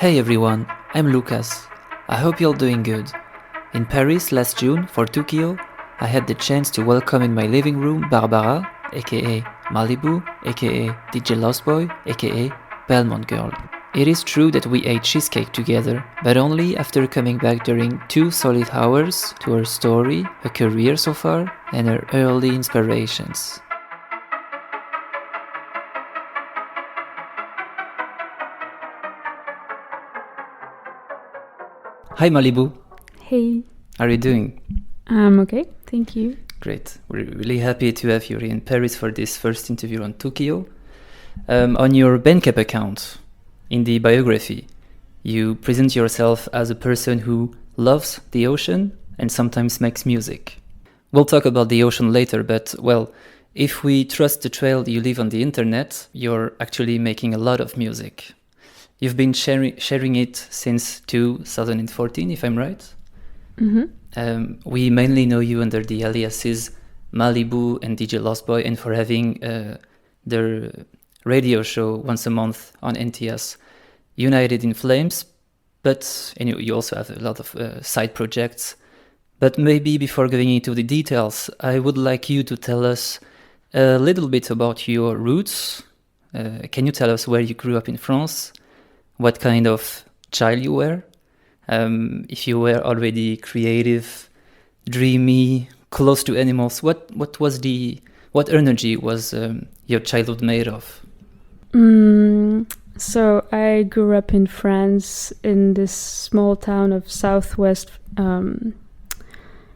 Hey everyone, I'm Lucas. I hope you're doing good. In Paris last June for TUKIO, I had the chance to welcome in my living room Barbara, aka Malibu, aka DJ Lost Boy, aka Belmont Girl. It is true that we ate cheesecake together, but only after coming back during 2 solid hours to her story, her career so far, and her early inspirations. Hi Malibu, Hey, how are you doing? I'm okay, thank you. Great, we're really happy to have you here in Paris for this first interview on TUKIO. On your Bandcamp account, in the biography, you present yourself as a person who loves the ocean and sometimes makes music. We'll talk about the ocean later, but well, if we trust the trail you leave on the internet, you're actually making a lot of music. You've been sharing it since 2014, if I'm right? Mm-hmm. We mainly know you under the aliases Malibu and DJ Lost Boy, and for having their radio show once a month on NTS, United in Flames. But anyway, you also have a lot of side projects. But maybe before going into the details, I would like you to tell us a little bit about your roots. Can you tell us where you grew up in France? What kind of child you were? If you were already creative, dreamy, close to animals, what energy was your childhood made of? So I grew up in France in this small town of southwest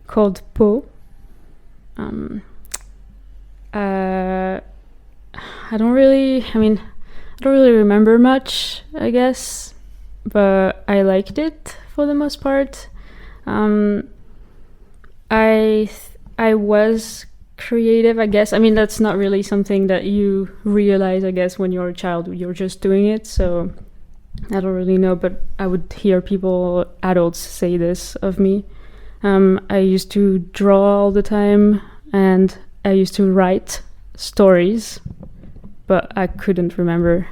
called Pau. I don't really remember much, I guess, but I liked it for the most part. I was creative, I guess. I mean, that's not really something that you realize, I guess, when you're a child. You're just doing it, so I don't really know, but I would hear adults say this of me. I used to draw all the time, and I used to write stories, but I couldn't remember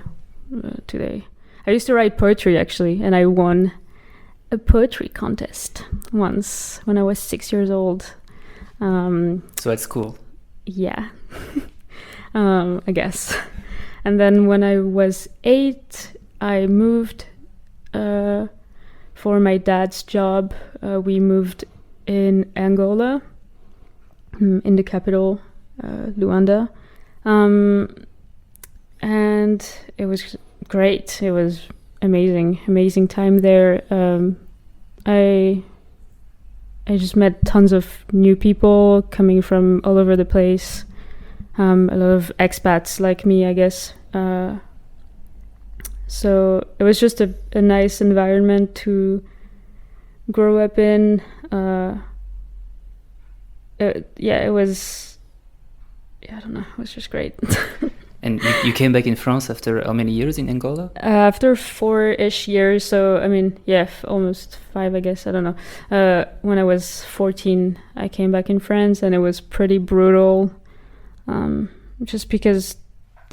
today. I used to write poetry, actually, and I won a poetry contest once when I was 6 years old. So at school? Yeah, I guess. And then when I was 8, I moved for my dad's job. We moved in Angola, in the capital, Luanda. And it was great. It was amazing time there. I just met tons of new people coming from all over the place. A lot of expats like me, I guess. So it was just a nice environment to grow up in. It was, I don't know, it was just great. And you came back in France after how many years in Angola? After 4-ish years, so I mean, almost 5, I guess, I don't know. When I was 14, I came back in France, and it was pretty brutal, just because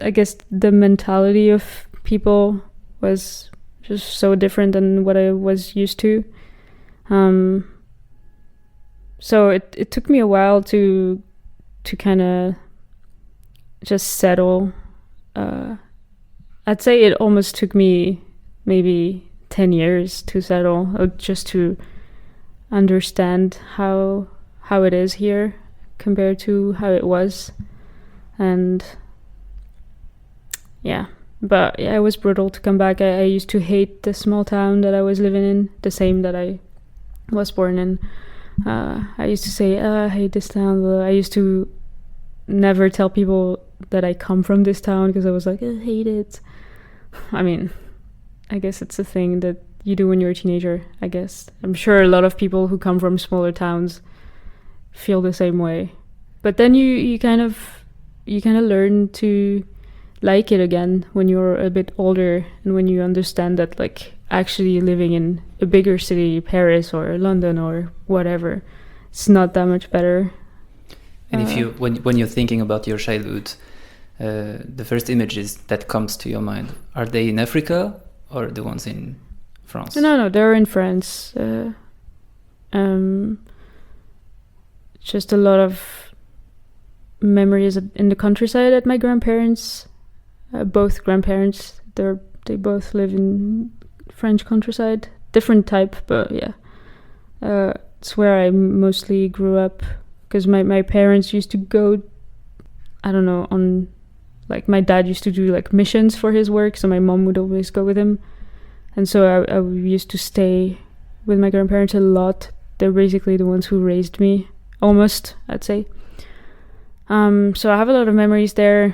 I guess the mentality of people was just so different than what I was used to. So it took me a while to kind of just settle. I'd say it almost took me maybe 10 years to settle, just to understand how it is here compared to how it was. And but it was brutal to come back. I used to hate the small town that I was living in, the same that I was born in. I used to say, I hate this town. I used to never tell people that I come from this town because I was like, I hate it. I mean, I guess it's a thing that you do when you're a teenager, I guess. I'm sure a lot of people who come from smaller towns feel the same way. But then you kind of learn to like it again when you're a bit older, and when you understand that, like, actually living in a bigger city, Paris or London or whatever, it's not that much better. And if you, when you're thinking about your childhood, the first images that comes to your mind, are they in Africa or the ones in France? No, they're in France. Just a lot of memories in the countryside at my grandparents. Both grandparents, they both live in French countryside. Different type, but yeah. It's where I mostly grew up. Because my parents used to go, I don't know, on... Like, my dad used to do, like, missions for his work, so my mom would always go with him. And so I used to stay with my grandparents a lot. They're basically the ones who raised me, almost, I'd say. So I have a lot of memories there.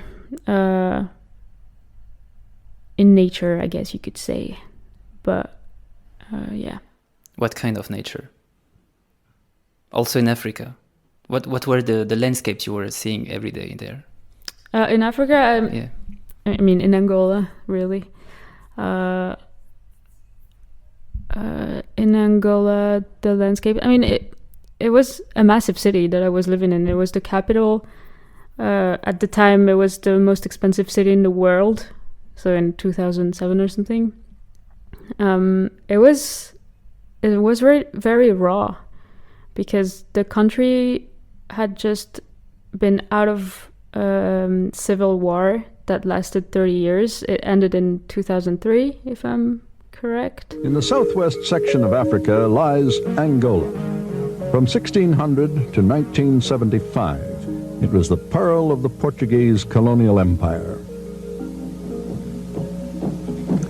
In nature, I guess you could say. But, yeah. What kind of nature? Also in Africa? What were the landscapes you were seeing every day there? In Africa, I mean, in Angola, really. In Angola, the landscape, I mean, it was a massive city that I was living in. It was the capital. At the time, it was the most expensive city in the world. So in 2007 or something. It was very, very raw, because the country had just been out of civil war that lasted 30 years. It ended in 2003, if I'm correct. In the southwest section of Africa lies Angola. From 1600 to 1975, it was the pearl of the Portuguese colonial empire.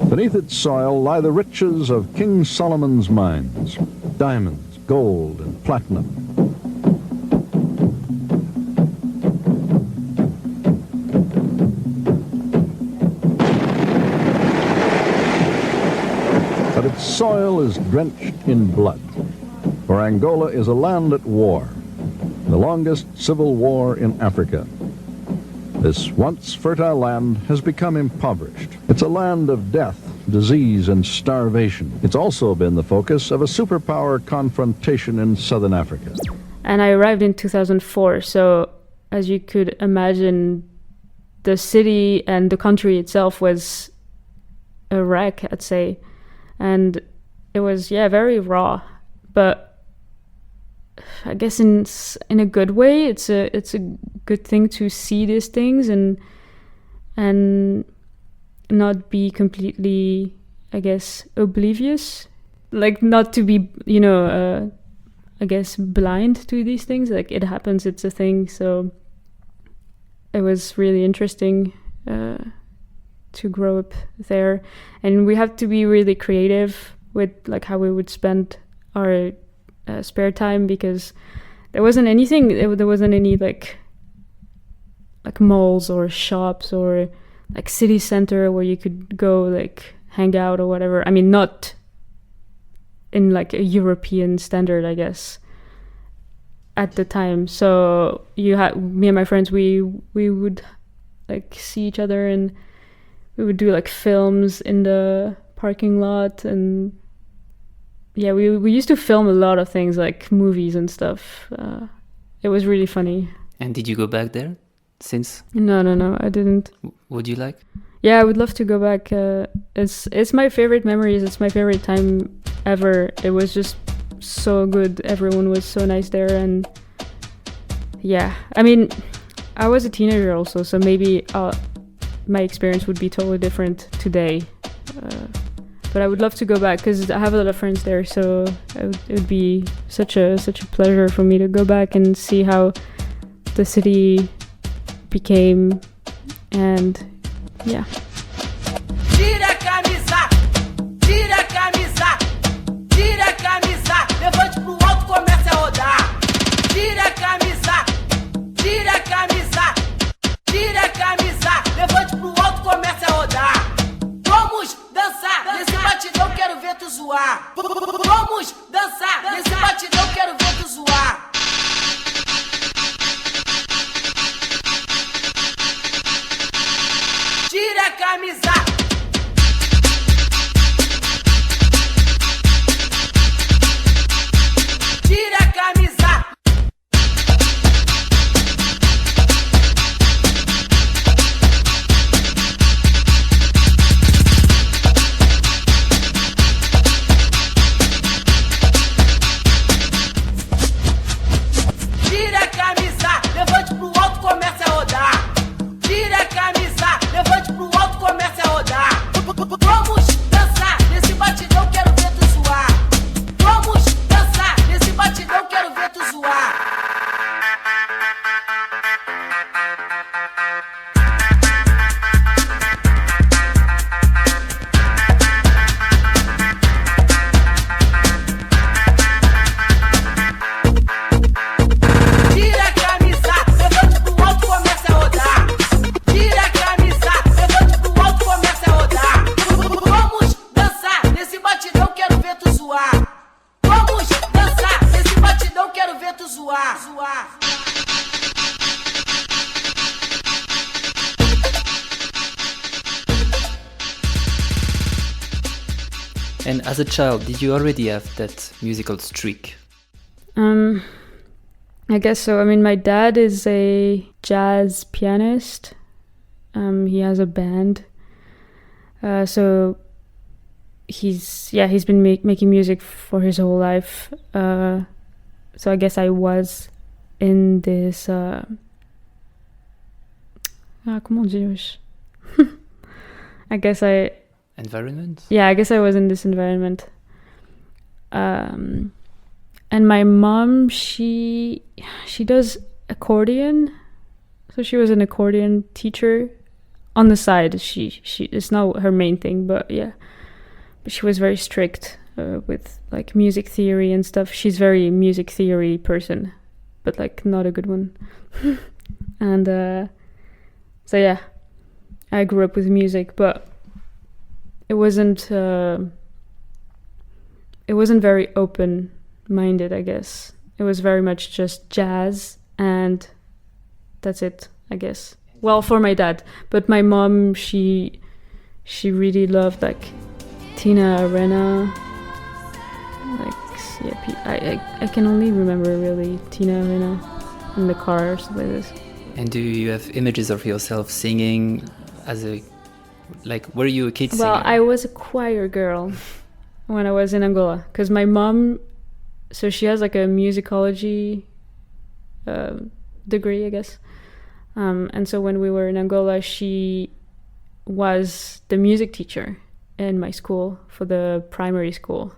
Beneath its soil lie the riches of King Solomon's mines, diamonds, gold, and platinum. But its soil is drenched in blood, for Angola is a land at war, the longest civil war in Africa. This once fertile land has become impoverished. It's a land of death, disease, and starvation. It's also been the focus of a superpower confrontation in southern Africa. And I arrived in 2004, so as you could imagine, the city and the country itself was a wreck, I'd say. And it was, very raw. But I guess in a good way, it's a good thing to see these things and not be completely, I guess, oblivious. Like, not to be, I guess, blind to these things. Like, it happens, it's a thing. So it was really interesting to grow up there. And we have to be really creative with, like, how we would spend our spare time, because there wasn't anything, there wasn't any like malls or shops or like city center where you could go like hang out or whatever. I mean, not in like a European standard, I guess, at the time. So me and my friends, we would like see each other, and we would do like films in the parking lot. And yeah, we used to film a lot of things, like movies and stuff. It was really funny. And did you go back there since? No, I didn't. Would you like? Yeah, I would love to go back. It's my favorite memories. It's my favorite time ever. It was just so good. Everyone was so nice there. And yeah, I mean, I was a teenager also, so maybe my experience would be totally different today. But I would love to go back because I have a lot of friends there, so it would be such a pleasure for me to go back and see how the city became. And yeah. Tira a camisa, tira a camisa, tira a camisa, levante pro alto, comece a rodar. Tira a camisa, tira a camisa, tira a camisa, levante pro alto, comece a rodar. Vamos dançar, nesse batidão quero ver tu zoar. Vamos dançar, nesse batidão quero ver tu zoar. Tira a camisa. Tira a camisa. And as a child, did you already have that musical streak? I guess so. I mean, my dad is a jazz pianist. He has a band. So he's been making music for his whole life. So I guess I was in this comment dire-je? I guess Environment? Yeah, I guess I was in this environment. And my mom, she does accordion. So she was an accordion teacher on the side. She it's not her main thing, but yeah. But she was very strict with like music theory and stuff. She's very music theory person, but like not a good one. And so yeah, I grew up with music, but it wasn't very open-minded, I guess. It was very much just jazz, and that's it, I guess. Well, for my dad, but my mom, she really loved like Tina Arena. Like, yeah, I can only remember really Tina Arena in the car or something like this. And do you have images of yourself singing as a, like, were you a kid singer? Well, I was a choir girl when I was in Angola, because my mom, so she has like a musicology degree, I guess. And so when we were in Angola, she was the music teacher in my school for the primary school.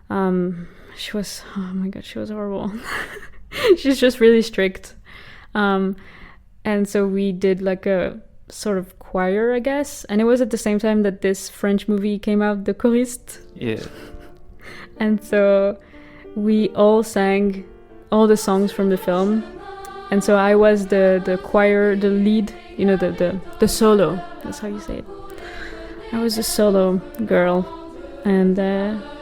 She was, oh my God, she was horrible. She's just really strict. And so we did like a sort of choir, I guess. And it was at the same time that this French movie came out, The Choriste. Yeah. And so we all sang all the songs from the film. And so I was the choir, the lead, you know, the solo. That's how you say it. I was a solo girl. And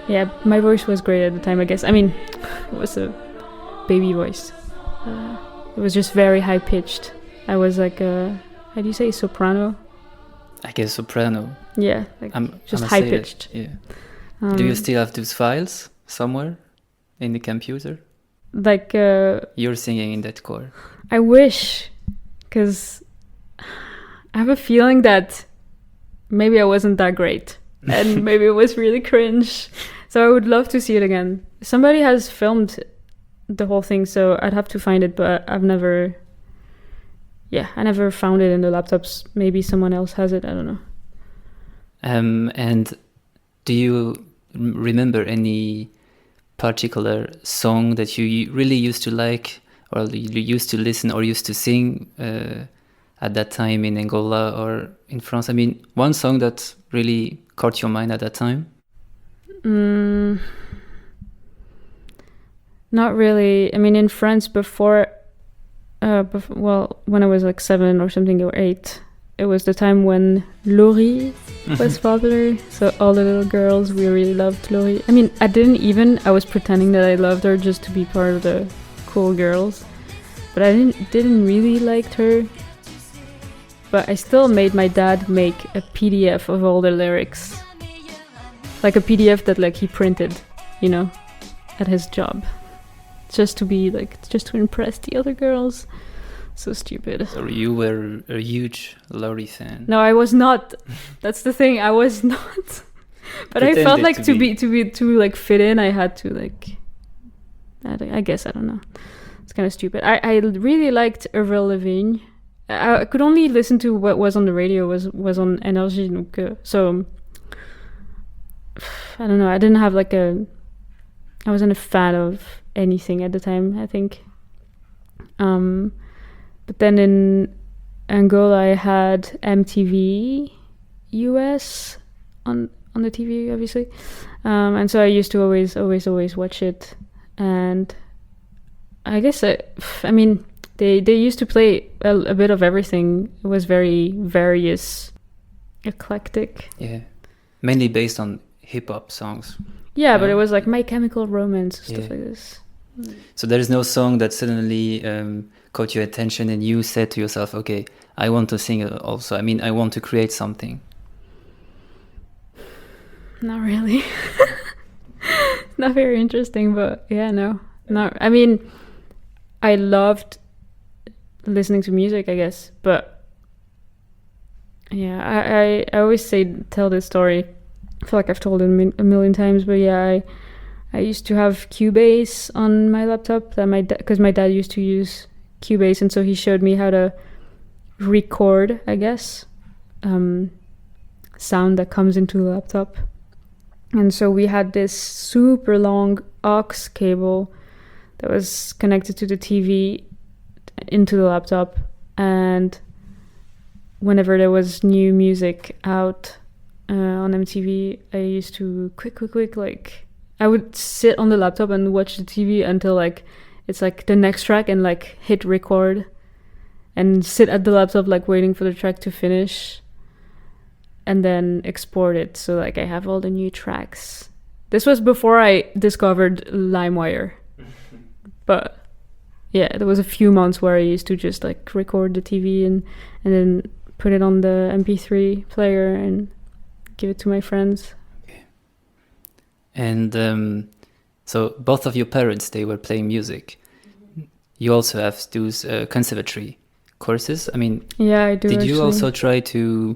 yeah, my voice was great at the time, I guess. I mean, it was a baby voice. It was just very high-pitched. I was like a, how do you say, soprano? I guess soprano. Yeah, like just I'm high-pitched. Yeah. Do you still have those files somewhere in the computer? Like... You're singing in that choir. I wish, because I have a feeling that maybe I wasn't that great. And maybe it was really cringe. So I would love to see it again. Somebody has filmed the whole thing, so I'd have to find it, but I never found it in the laptops. Maybe someone else has it, I don't know. And do you remember any particular song that you really used to like, or you used to listen or used to sing at that time in Angola or in France? I mean, one song that really caught your mind at that time? Not really. I mean, in France before, when I was like 7 or something, or 8, it was the time when Laurie was popular. So all the little girls, we really loved Laurie. I mean, I was pretending that I loved her just to be part of the cool girls. But I didn't really like her. But I still made my dad make a PDF of all the lyrics. Like a PDF that like he printed, you know, at his job. Just to impress the other girls. So stupid. So you were a huge Laurie fan. No, I was not. That's the thing. I was not. But I felt like to like fit in, I had to like. I guess, I don't know. It's kind of stupid. I really liked Avril Lavigne. I could only listen to what was on the radio. Was on Energy. So I don't know. I didn't have like I wasn't a fan of anything at the time, I think. But then in Angola I had MTV US on the TV, obviously. And so I used to always watch it. And I guess I mean they used to play a bit of everything. It was very various, eclectic. Yeah. Mainly based on hip-hop songs. Yeah, but it was like My Chemical Romance, stuff like this. So there is no song that suddenly caught your attention and you said to yourself, okay, I want to sing also. I mean, I want to create something. Not really. not very interesting, but yeah, no. I mean, I loved listening to music, I guess, but yeah, I always tell this story. I feel like I've told it a million times, but yeah, I used to have Cubase on my laptop that because my dad used to use Cubase, and so he showed me how to record, I guess, sound that comes into the laptop. And so we had this super long aux cable that was connected to the TV into the laptop, and whenever there was new music out on MTV, I used to quick, like, I would sit on the laptop and watch the TV until like it's like the next track, and like hit record and sit at the laptop like waiting for the track to finish, and then export it so like I have all the new tracks. This was before I discovered LimeWire. But yeah, there was a few months where I used to just like record the TV and then put it on the MP3 player and give it to my friends. Okay. And so both of your parents, they were playing music. You also have those conservatory courses. I mean, yeah, I do. Did you actually. also try to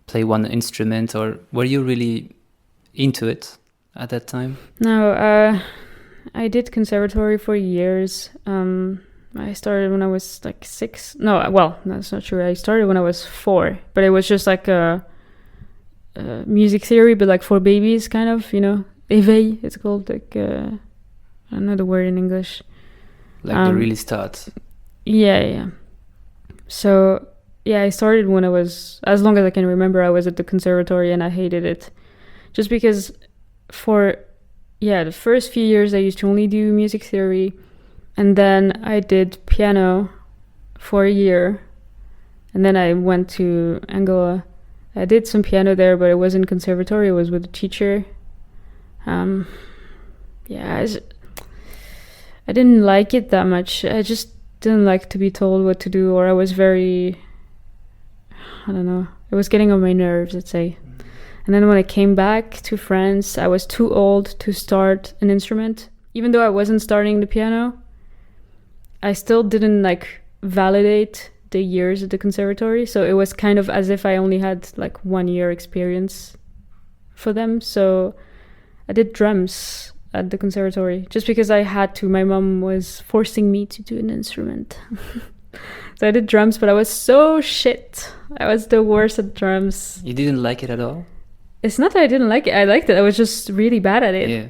play one instrument, or were you really into it at that time? No, I did conservatory for years. I started when I was like 6. No, well, that's not true. I started when I was 4, but it was just like a music theory, but like for babies, kind of, you know. Éveil, it's called, like, I don't know the word in English. Like the really start. Yeah. So, yeah, I started when I was, as long as I can remember, I was at the conservatory, and I hated it. Just because the first few years I used to only do music theory, and then I did piano for a year, and then I went to Angola. I did some piano there, but it wasn't conservatory, it was with a teacher. I didn't like it that much. I just didn't like to be told what to do, or I was very, I don't know, it was getting on my nerves, let's say. And then when I came back to France, I was too old to start an instrument. Even though I wasn't starting the piano, I still didn't like validate the years at the conservatory. So it was kind of as if I only had like 1 year experience for them. So I did drums at the conservatory just because I had to. My mom was forcing me to do an instrument. So I did drums, but I was so shit. I was the worst at drums. You didn't like it at all? It's not that I didn't like it. I liked it. I was just really bad at it. Yeah.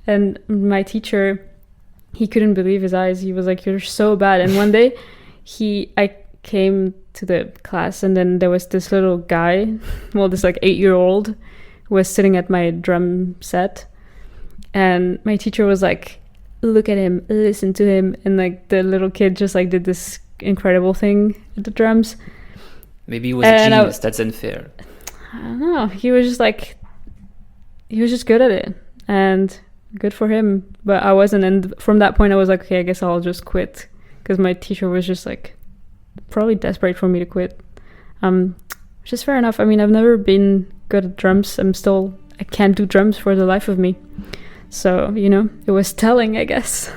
And my teacher, he couldn't believe his eyes. He was like, "You're so bad." And one day, I came to the class, and then there was this little guy, well, this like 8-year-old, who was sitting at my drum set. And my teacher was like, "Look at him, listen to him." And like the little kid just like did this incredible thing at the drums. Maybe he was a genius. That's unfair. I don't know. He was just good at it, and good for him. But I wasn't. And from that point, I was like, okay, I guess I'll just quit, because my teacher was just like probably desperate for me to quit. Which is fair enough. I mean, I've never been good at drums. I can't do drums for the life of me. So, you know, it was telling, I guess.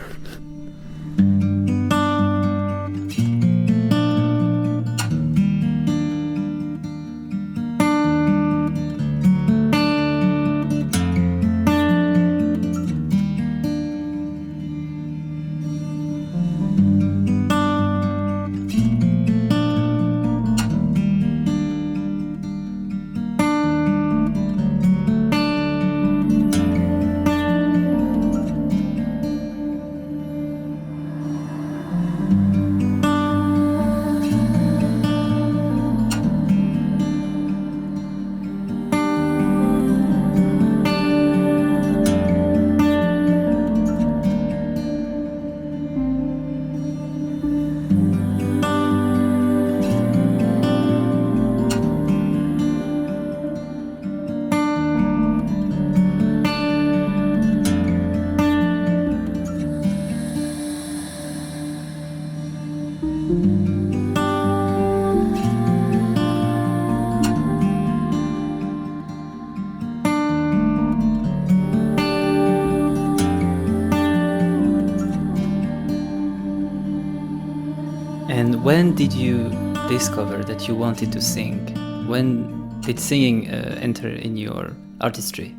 When did you discover that you wanted to sing? When did singing enter in your artistry?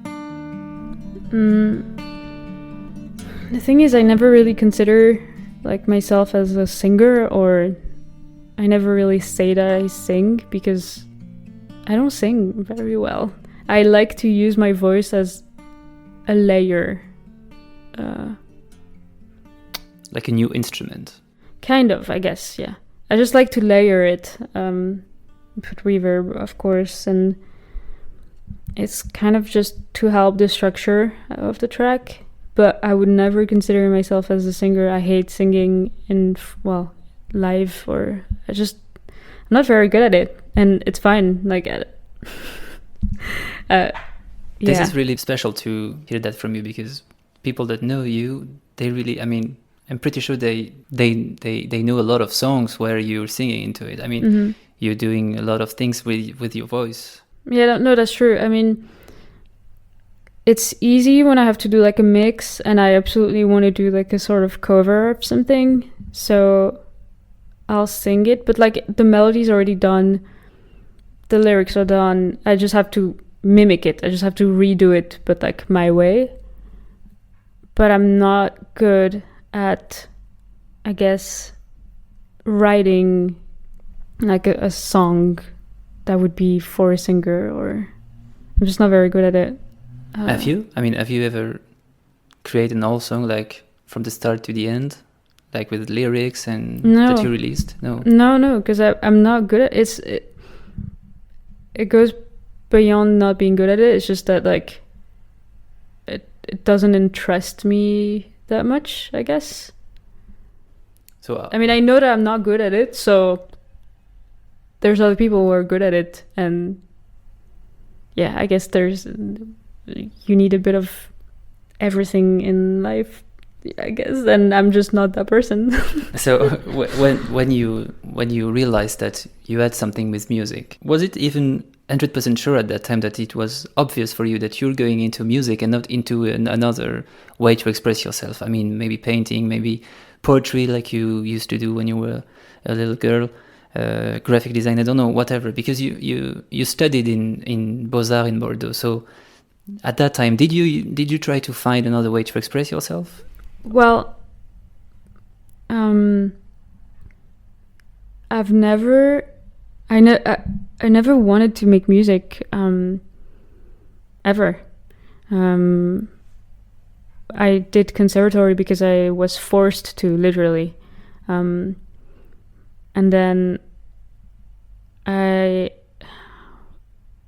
The thing is, I never really consider like myself as a singer, or I never really say that I sing because I don't sing very well. I like to use my voice as a layer. Like a new instrument? Kind of, I guess, yeah. I just like to layer it, put reverb, of course, and it's kind of just to help the structure of the track. But I would never consider myself as a singer. I hate singing in, live, or I'm not very good at it, and it's fine. Like, This is really special to hear that from you, because people that know you, they really, I mean, I'm pretty sure they know a lot of songs where you're singing into it. I mean, you're doing a lot of things with your voice. Yeah, no, that's true. I mean, it's easy when I have to do like a mix and I absolutely want to do like a sort of cover of something. So I'll sing it, but like the melody's already done, the lyrics are done. I just have to mimic it. I just have to redo it, but like my way. But I'm not good at, I guess, writing like a song that would be for a singer, or I'm just not very good at it. Have you? I mean, have you ever created an whole song like from the start to the end, like with lyrics and that you released? No, because I'm not good at it. It goes beyond not being good at it. It's just that like it doesn't interest me that much, I guess. So I mean, I know that I'm not good at it, so there's other people who are good at it, and yeah, I guess you need a bit of everything in life, I guess, and I'm just not that person. So when you realized that you had something with music, was it even 100% sure at that time that it was obvious for you that you're going into music and not into another way to express yourself? I mean, maybe painting, maybe poetry like you used to do when you were a little girl, graphic design, I don't know, whatever, because you studied in Beaux-Arts in Bordeaux. So at that time, did you try to find another way to express yourself? Well, I never wanted to make music ever. I did conservatory because I was forced to, literally. And then I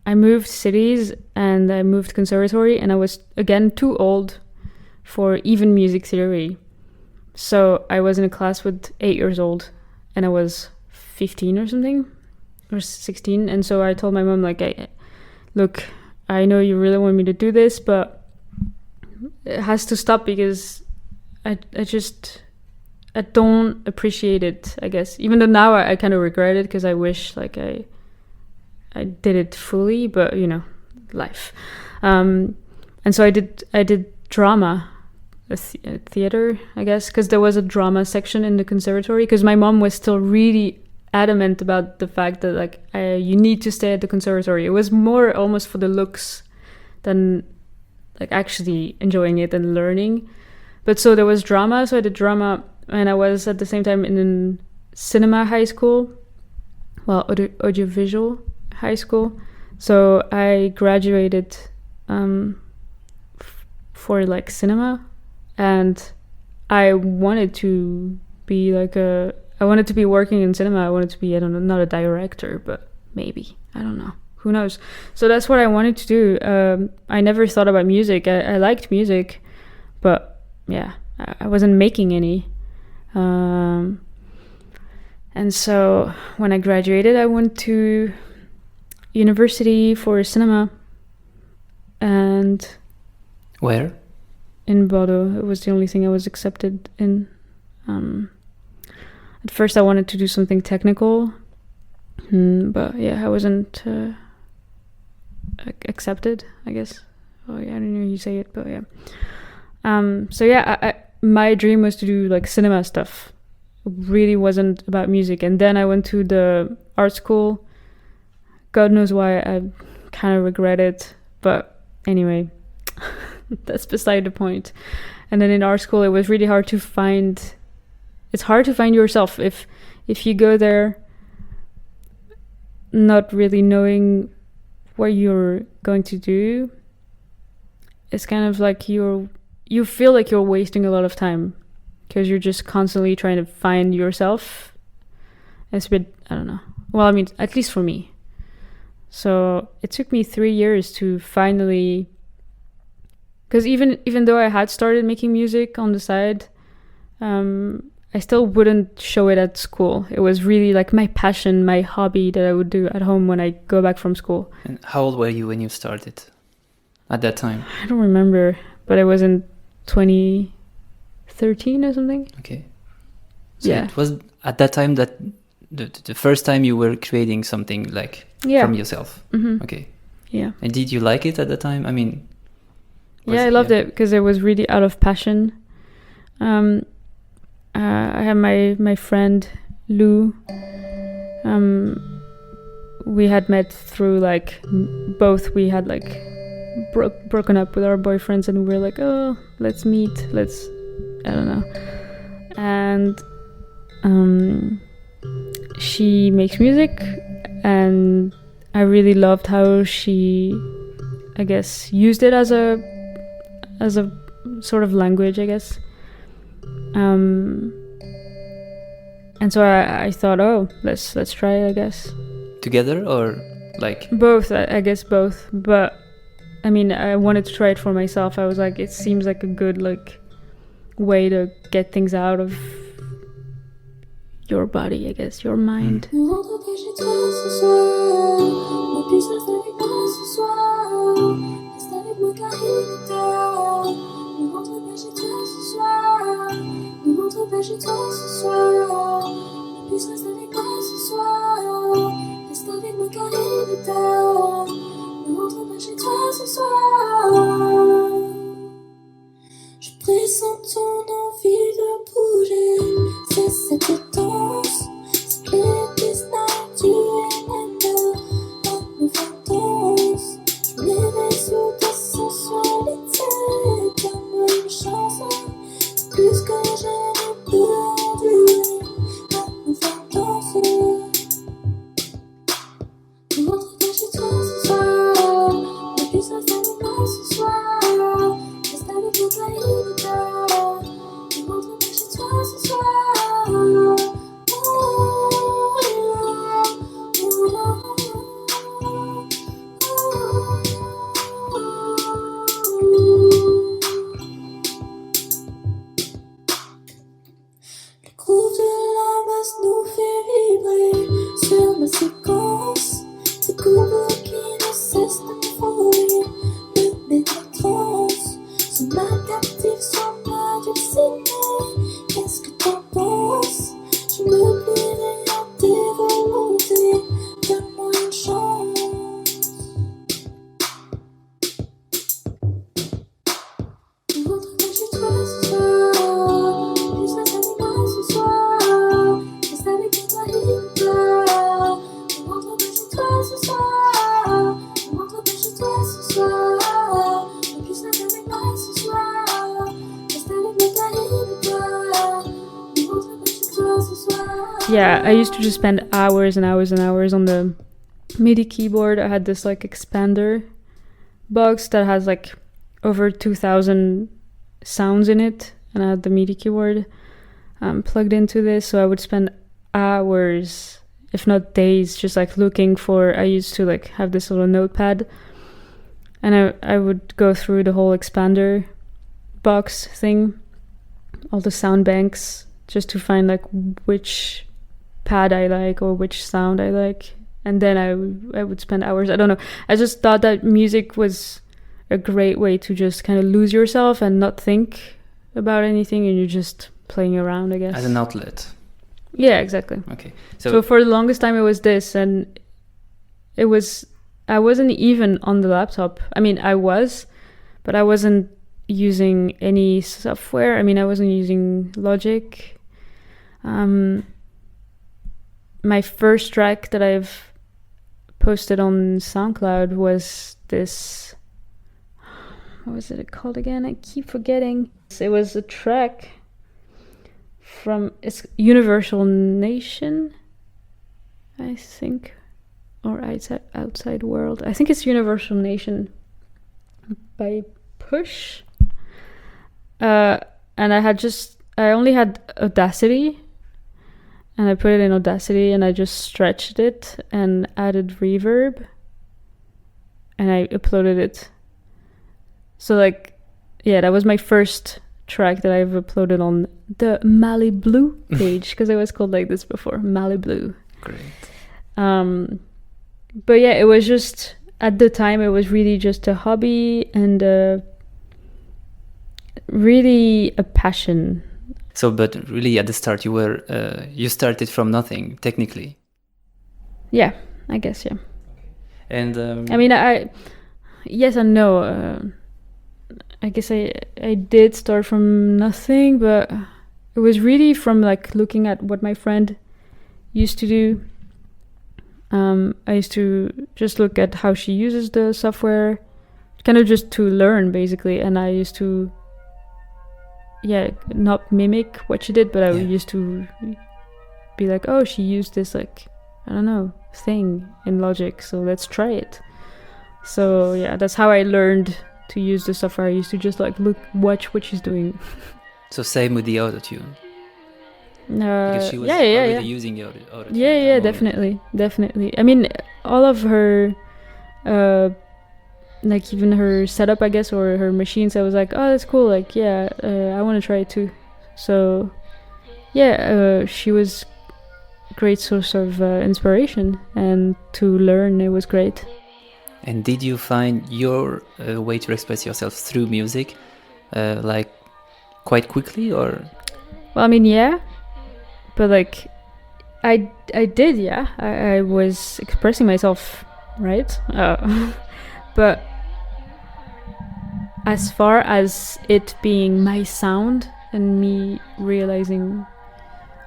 moved cities and I moved conservatory, and I was again too old for even music theory. So I was in a class with 8 years old and I was 15 or something, or 16. And so I told my mom, like, look, I know you really want me to do this, but it has to stop because I don't appreciate it, I guess. Even though now I kind of regret it because I wish like I did it fully, but you know, life. And so I did drama, a theater, I guess, because there was a drama section in the conservatory, because my mom was still really adamant about the fact that like you need to stay at the conservatory. It was more almost for the looks than like actually enjoying it and learning. But so there was drama, so I did drama, and I was at the same time in cinema high school, well, audiovisual high school. So I graduated for like cinema, and I wanted to be like I wanted to be working in cinema. I wanted to be, I don't know, not a director, but maybe, I don't know, who knows. So that's what I wanted to do. I never thought about music. I liked music, but yeah, I wasn't making any. And so when I graduated, I went to university for cinema. And where? In Bordeaux. It was the only thing I was accepted in. At first I wanted to do something technical, but yeah, I wasn't accepted, I guess. Oh yeah, I don't know how you say it, but yeah. So yeah, my dream was to do like cinema stuff, really wasn't about music. And then I went to the art school. God knows why, I kind of regret it. But anyway, that's beside the point. And then in art school, it was really hard to find... It's hard to find yourself if you go there not really knowing what you're going to do. It's kind of like you feel like you're wasting a lot of time because you're just constantly trying to find yourself. It's a bit, I don't know. Well, I mean, at least for me. So it took me 3 years to finally... Because even though I had started making music on the side, I still wouldn't show it at school. It was really like my passion, my hobby that I would do at home when I go back from school. And how old were you when you started at that time? I don't remember, but it was in 2013 or something. Okay. So Yeah. it was at that time that the first time you were creating something like from yourself. Mm-hmm. Okay. Yeah. And did you like it at the time? I mean... I loved it because it was really out of passion. I have my friend Lou. We had met through like both. We had like broken up with our boyfriends, and we were like, oh, let's meet. I don't know. And she makes music, and I really loved how she, I guess, used it as a sort of language, I guess. And so I thought, oh, let's try it, I guess. Together or like... Both, I guess both. But I mean, I wanted to try it for myself. I was like, it seems like a good like way to get things out of your body, I guess, your mind. Je pressens ton envie de bouger, c'est cette danse, split this night, you remember, un nouveau danse. Je m'éveille sous ta sensualité, donne-moi une chance, plus que je ne peux endurer, un nouveau danse. Je rentre pas chez toi ce soir, mais puis ça avec moi ce soir. Reste avec moi quand il est tard. Je rentre pas chez toi ce soir. Le groove de la basse nous fait vibrer sur ma séquence. Ces coups qui ne cessent de me fourrer, me mettre en transe. Sont ma captive, sont ma dulcinée. Qu'est-ce que t'en penses? Je me plierai à tes volontés. Donne-moi une chance. Je rentre pas chez toi ce soir. Juste reste avec moi ce soir. Reste avec moi il est tard. Je rentre pas chez toi ce soir. Je rentre pas chez toi ce soir. Juste reste avec moi ce soir. Reste avec moi il est tard. Je rentre pas chez toi ce soir. Yeah, I used to just spend hours and hours and hours on the MIDI keyboard. I had this like expander box that has like over 2,000 sounds in it, and I had the MIDI keyboard plugged into this, so I would spend hours, if not days, just like looking for... I used to like have this little notepad, and I would go through the whole expander box thing, all the sound banks, just to find like which pad I like or which sound I like. And then I would spend hours. I don't know. I just thought that music was a great way to just kind of lose yourself and not think about anything, and you're just playing around, I guess. As an outlet. Yeah, exactly. Okay. So for the longest time it was this, and I wasn't even on the laptop. I mean, I was, but I wasn't using any software. I mean, I wasn't using Logic. My first track that I've posted on SoundCloud was this. What was it called again? I keep forgetting. It was a track from it's Universal Nation, I think, or Outside World. I think it's Universal Nation by Push. And I only had Audacity, and I put it in Audacity, and I just stretched it and added reverb, and I uploaded it. So like, yeah, that was my first track that I've uploaded on the Malibu page, because it was called like this before, Malibu. Great. But yeah, it was just, at the time, it was really just a hobby and really a passion. So, but really at the start you started from nothing, technically. Yeah, I guess, yeah. And I mean, yes and no. I guess I did start from nothing, but it was really from like looking at what my friend used to do. I used to just look at how she uses the software, kind of just to learn basically, and I used to not mimic what she did, but I used to be like, oh, she used this like, I don't know, thing in Logic, so let's try it. So yeah, that's how I learned to use the software. I used to just like watch what she's doing. So same with the autotune. Because she was already using the autotune. Yeah, definitely. I mean, all of her, like even her setup, I guess, or her machines, I was like, oh, that's cool. Like, yeah, I want to try it too. So, yeah, she was great source of inspiration, and to learn, it was great. And did you find your way to express yourself through music, like quite quickly, or? Well, I mean, yeah, but like, I did, yeah. I was expressing myself, right? But as far as it being my sound and me realizing,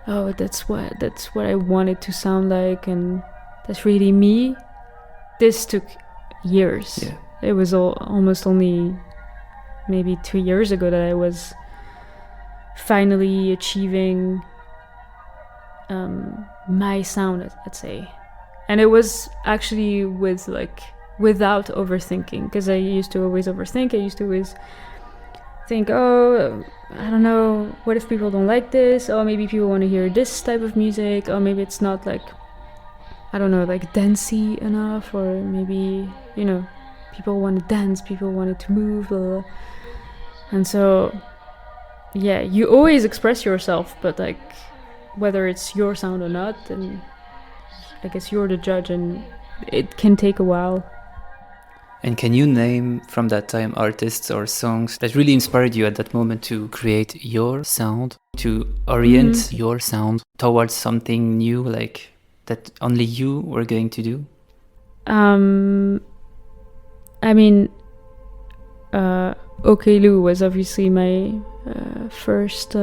oh, that's what I wanted to sound like, and that's really me. This took years. Yeah. It was almost only maybe 2 years ago that I was finally achieving my sound, I'd say. And it was actually without overthinking, because I used to always overthink. I used to always think, oh, I don't know, what if people don't like this? Oh, maybe people want to hear this type of music. Or maybe it's not like, I don't know, like dancey enough, or maybe, you know, people want to dance, people wanted to move, blah, blah. And so, yeah, you always express yourself, but like, whether it's your sound or not, then I guess you're the judge, and it can take a while. And can you name from that time artists or songs that really inspired you at that moment to create your sound, to orient your sound towards something new, like that only you were going to do? I mean, OK Lou was obviously my first,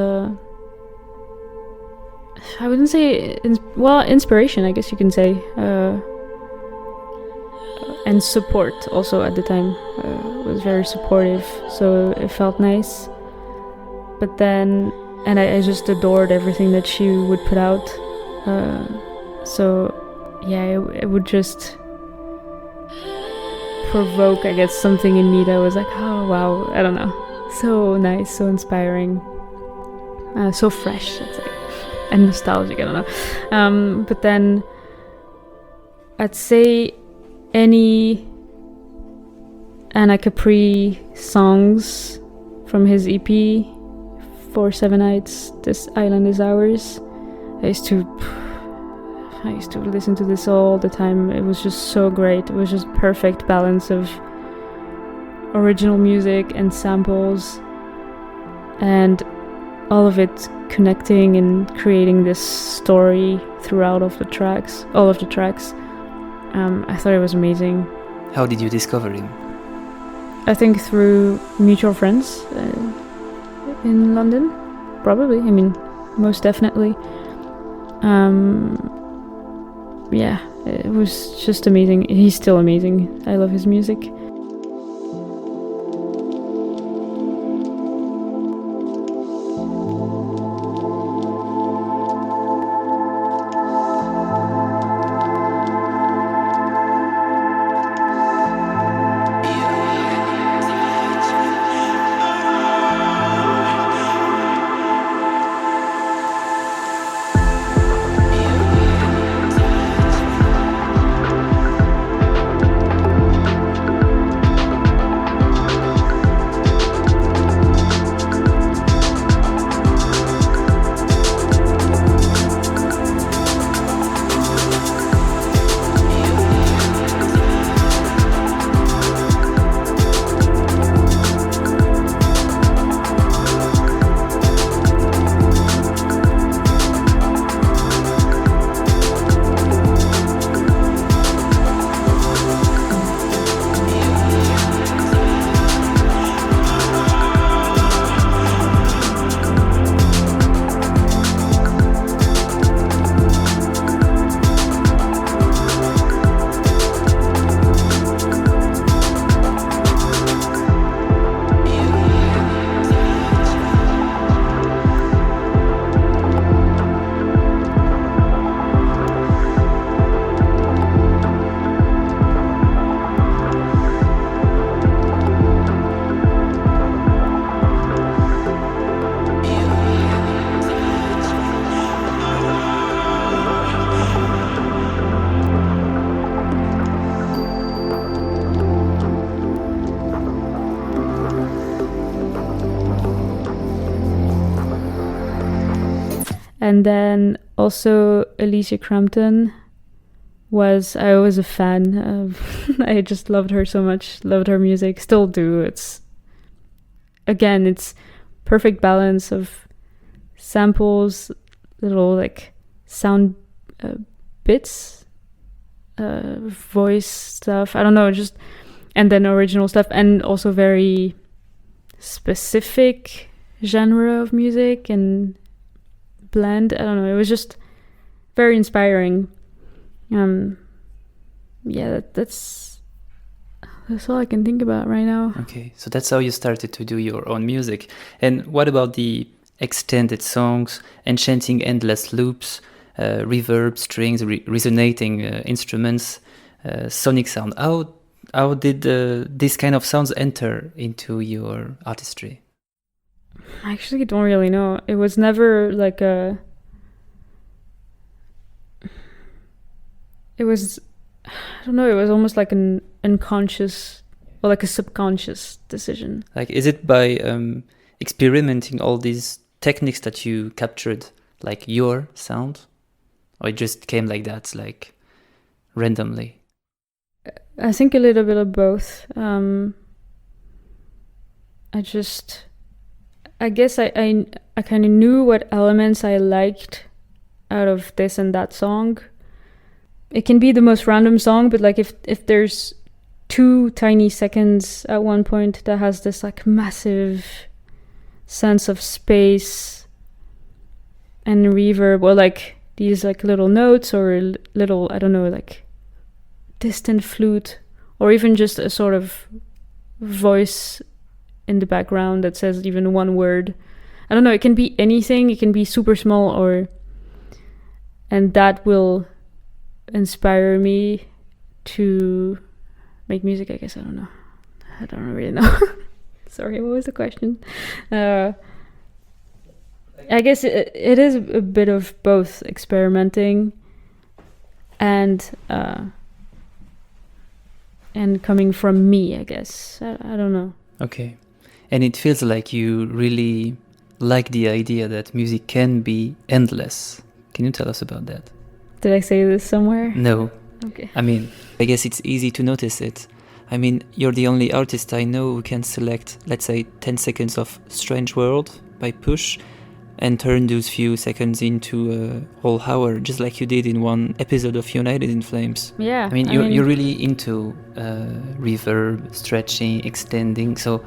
I wouldn't say, inspiration, I guess you can say, and support also at the time. Was very supportive, so it felt nice. But then, and I just adored everything that she would put out. So yeah, it would just provoke, I guess, something in me that was like, oh wow, I don't know, so nice, so inspiring, so fresh, I'd say, and nostalgic, I don't know. But then I'd say any Anna Capri songs from his EP 4-7 Nights, This Island Is Ours. I used to listen to this all the time. It was just so great. It was just perfect balance of original music and samples, and all of it connecting and creating this story throughout all of the tracks. I thought it was amazing. How did you discover him? I think through mutual friends in London, probably. I mean, most definitely. Yeah, it was just amazing. He's still amazing. I love his music. And then also Alicia Crampton I was a fan of. I just loved her so much, loved her music, still do. It's perfect balance of samples, little like sound bits, voice stuff, I don't know, just, and then original stuff, and also very specific genre of music and blend. I don't know, it was just very inspiring. That's all I can think about right now. Okay, so that's how you started to do your own music. And what about the extended songs, enchanting endless loops, reverb, strings, resonating instruments, sonic sound? How did these kind of sounds enter into your artistry? I actually don't really know. It was never like it was almost like an unconscious or like a subconscious decision. Like, is it by experimenting all these techniques that you captured, like your sound, or it just came like that, like randomly? I think a little bit of both. I guess I kind of knew what elements I liked out of this and that song. It can be the most random song, but like if there's 2 tiny seconds at one point that has this like massive sense of space and reverb, or like these like little notes or little, I don't know, like distant flute, or even just a sort of voice in the background that says even one word. I don't know, it can be anything, it can be super small, and that will inspire me to make music, I guess. I don't know. I don't really know. Sorry, what was the question? I guess it is a bit of both experimenting and coming from me, I guess. I don't know. Okay. And it feels like you really like the idea that music can be endless. Can you tell us about that? Did I say this somewhere? No. Okay. I mean, I guess it's easy to notice it. I mean, you're the only artist I know who can select, let's say, 10 seconds of Strange World by Push and turn those few seconds into a whole hour, just like you did in one episode of United in Flames. Yeah. I mean, you're really into reverb, stretching, extending. So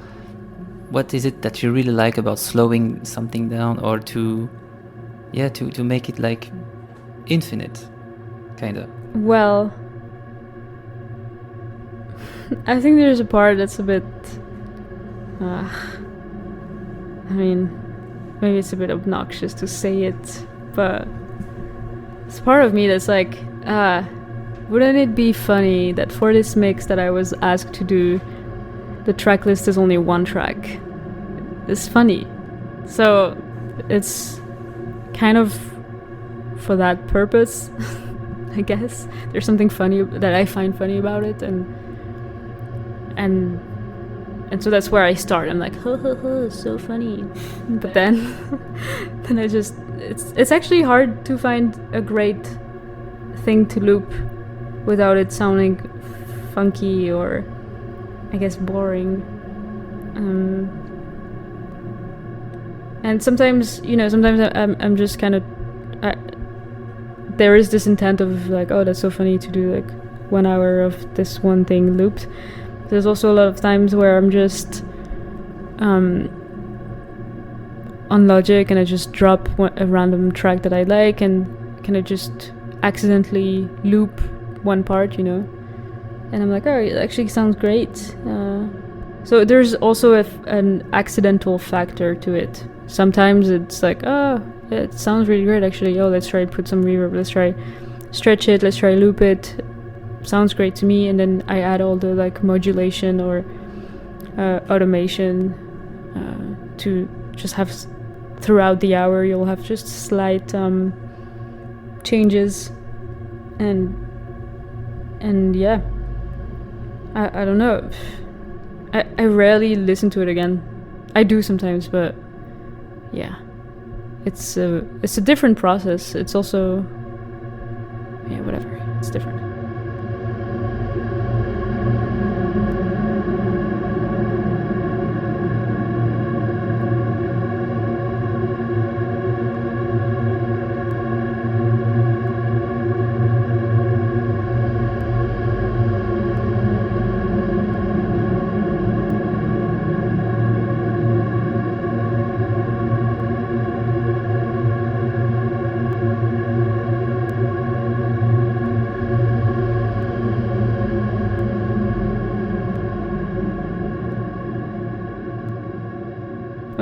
what is it that you really like about slowing something down, or to make it like infinite, kind of? Well, I think there's a part that's a bit. I mean, maybe it's a bit obnoxious to say it, but it's part of me that's like, wouldn't it be funny that for this mix that I was asked to do, the track list is only one track? It's funny. So it's kind of for that purpose, I guess. There's something funny that I find funny about it, and so that's where I start. I'm like, ho ho ho, so funny. But then I just, it's actually hard to find a great thing to loop without it sounding funky or, I guess, boring. And sometimes I'm just kind of, there is this intent of like, oh, that's so funny to do like 1 hour of this one thing looped. There's also a lot of times where I'm just on Logic and I just drop a random track that I like and kind of just accidentally loop one part, and I'm like, oh, it actually sounds great. So there's also an accidental factor to it. Sometimes it's like, oh, it sounds really great actually. Oh, let's try put some reverb. Let's try stretch it. Let's try loop it. Sounds great to me, and then I add all the like modulation or automation to just have throughout the hour. You'll have just slight changes, and yeah, I don't know. I rarely listen to it again. I do sometimes, but yeah, it's a different process. It's also whatever. It's different.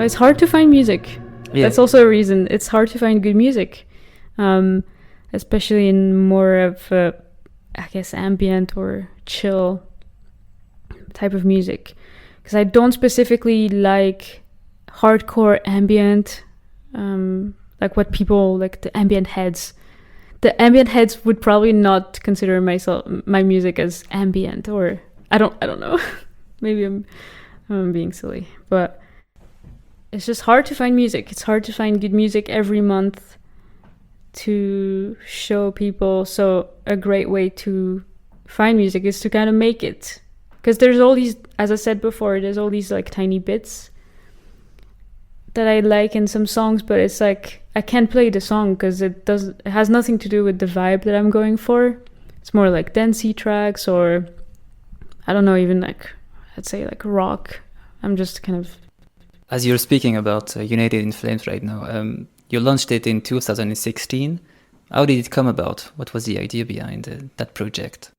It's hard to find music. Yeah. That's also a reason. It's hard to find good music, especially in more of, I guess, ambient or chill type of music. Because I don't specifically like hardcore ambient, like what people like the ambient heads. The ambient heads would probably not consider my music as ambient, or I don't know. Maybe I'm being silly, but. It's just hard to find music. It's hard to find good music every month to show people. So a great way to find music is to kind of make it. Because there's all these, as I said before, there's all these like tiny bits that I like in some songs, but it's like I can't play the song because it has nothing to do with the vibe that I'm going for. It's more like dancey tracks, or I don't know, even like, I'd say like rock. I'm just kind of... As you're speaking about United in Flames right now, you launched it in 2016. How did it come about? What was the idea behind that project?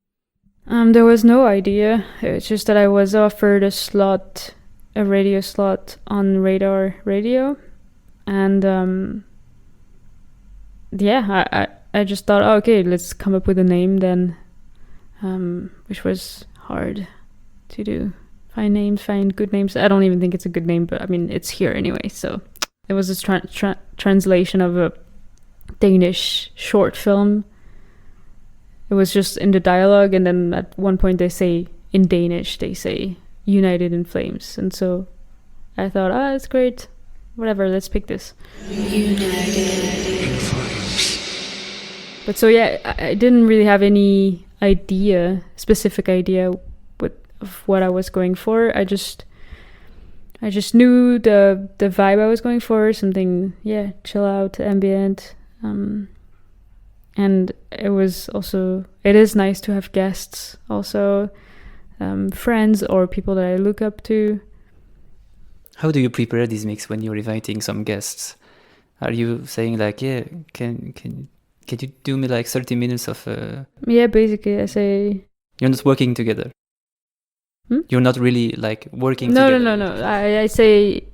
There was no idea. It's just that I was offered a radio slot on Radar Radio. And I just thought, oh, okay, let's come up with a name then, which was hard to do. Find good names. I don't even think it's a good name, but I mean, it's here anyway. So it was this translation of a Danish short film. It was just in the dialogue, and then at one point they say, in Danish, they say, United in Flames. And so I thought, that's great. Whatever, let's pick this. United in Flames. But so yeah, I didn't really have any specific idea of what I was going for. I just knew the vibe I was going for, something chill out, ambient, and it is nice to have guests also, friends or people that I look up to. How do you prepare this mix when you're inviting some guests? Are you saying like, can Can you do me like 30 minutes of... Yeah, basically I say... You're not working together? You're not really like working together? No. I say,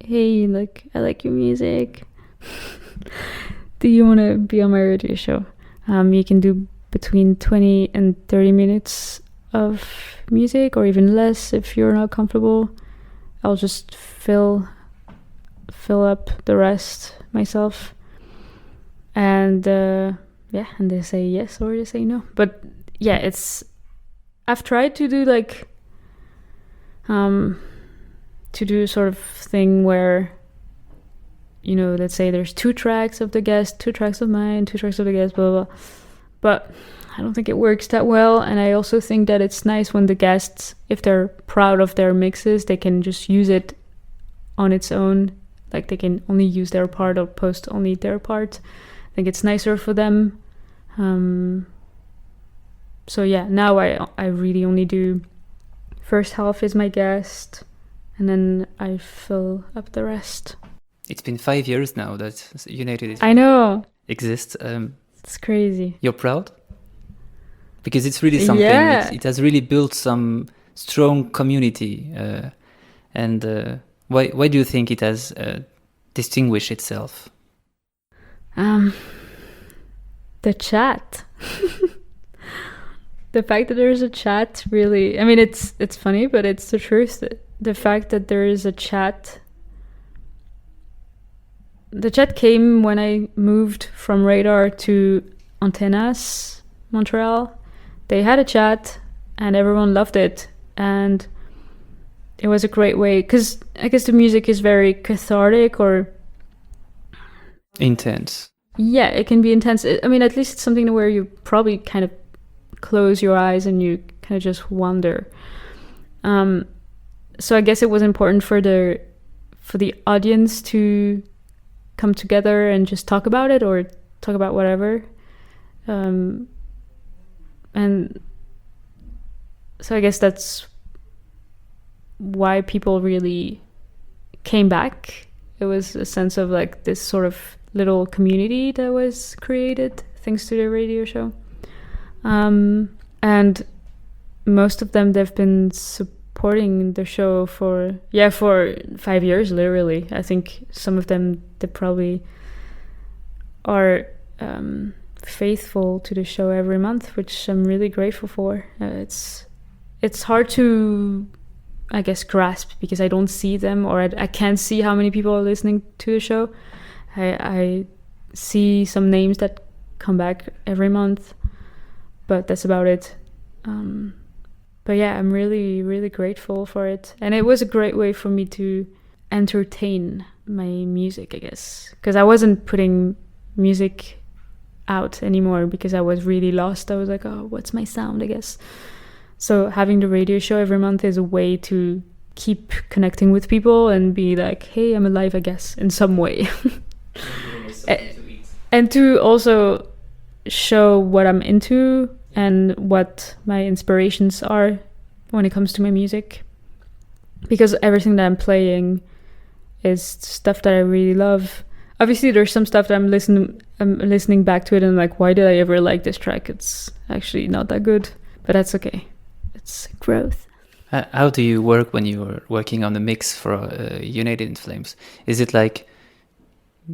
hey, like, I like your music. Do you want to be on my radio show? You can do between 20 and 30 minutes of music, or even less if you're not comfortable. I'll just fill up the rest myself. And and they say yes or they say no. But yeah, I've tried to do like to do sort of thing where, you know, let's say there's 2 tracks of the guest, 2 tracks of mine, 2 tracks of the guest, blah, blah, blah. But I don't think it works that well. And I also think that it's nice when the guests, if they're proud of their mixes, they can just use it on its own. Like they can only use their part or post only their part. I think it's nicer for them. So yeah, now I really only do first half is my guest, and then I fill up the rest. It's been 5 years now that United I know. exists. It's crazy. You're proud? Because it's really something. Yeah. It has really built some strong community. Why do you think it has distinguished itself? The chat. The fact that there's a chat really, I mean, it's funny, but it's the truth. The fact that there is a chat. The chat came when I moved from Radar to Antennas, Montreal. They had a chat and everyone loved it. And it was a great way, because I guess the music is very cathartic or... Intense. Yeah, it can be intense. I mean, at least it's something where you probably kind of close your eyes and you kind of just wonder. So I guess it was important for the audience to come together and just talk about it or talk about whatever. And so I guess that's why people really came back. It was a sense of like this sort of little community that was created thanks to the radio show. And most of them, they've been supporting the show for 5 years, literally. I think some of them, they probably are faithful to the show every month, which I'm really grateful for. It's hard to, I guess, grasp because I don't see them, or I can't see how many people are listening to the show. I see some names that come back every month, but that's about it. But yeah, I'm really, really grateful for it. And it was a great way for me to entertain my music, I guess. Because I wasn't putting music out anymore because I was really lost. I was like, oh, what's my sound, I guess. So having the radio show every month is a way to keep connecting with people and be like, hey, I'm alive, I guess, in some way. And to also show what I'm into and what my inspirations are when it comes to my music, because everything that I'm playing is stuff that I really love. Obviously there's some stuff that I'm listening back to it and I'm like, why did I ever like this track? It's actually not that good, but that's okay. It's growth. How do you work when you're working on the mix for United in Flames? Is it like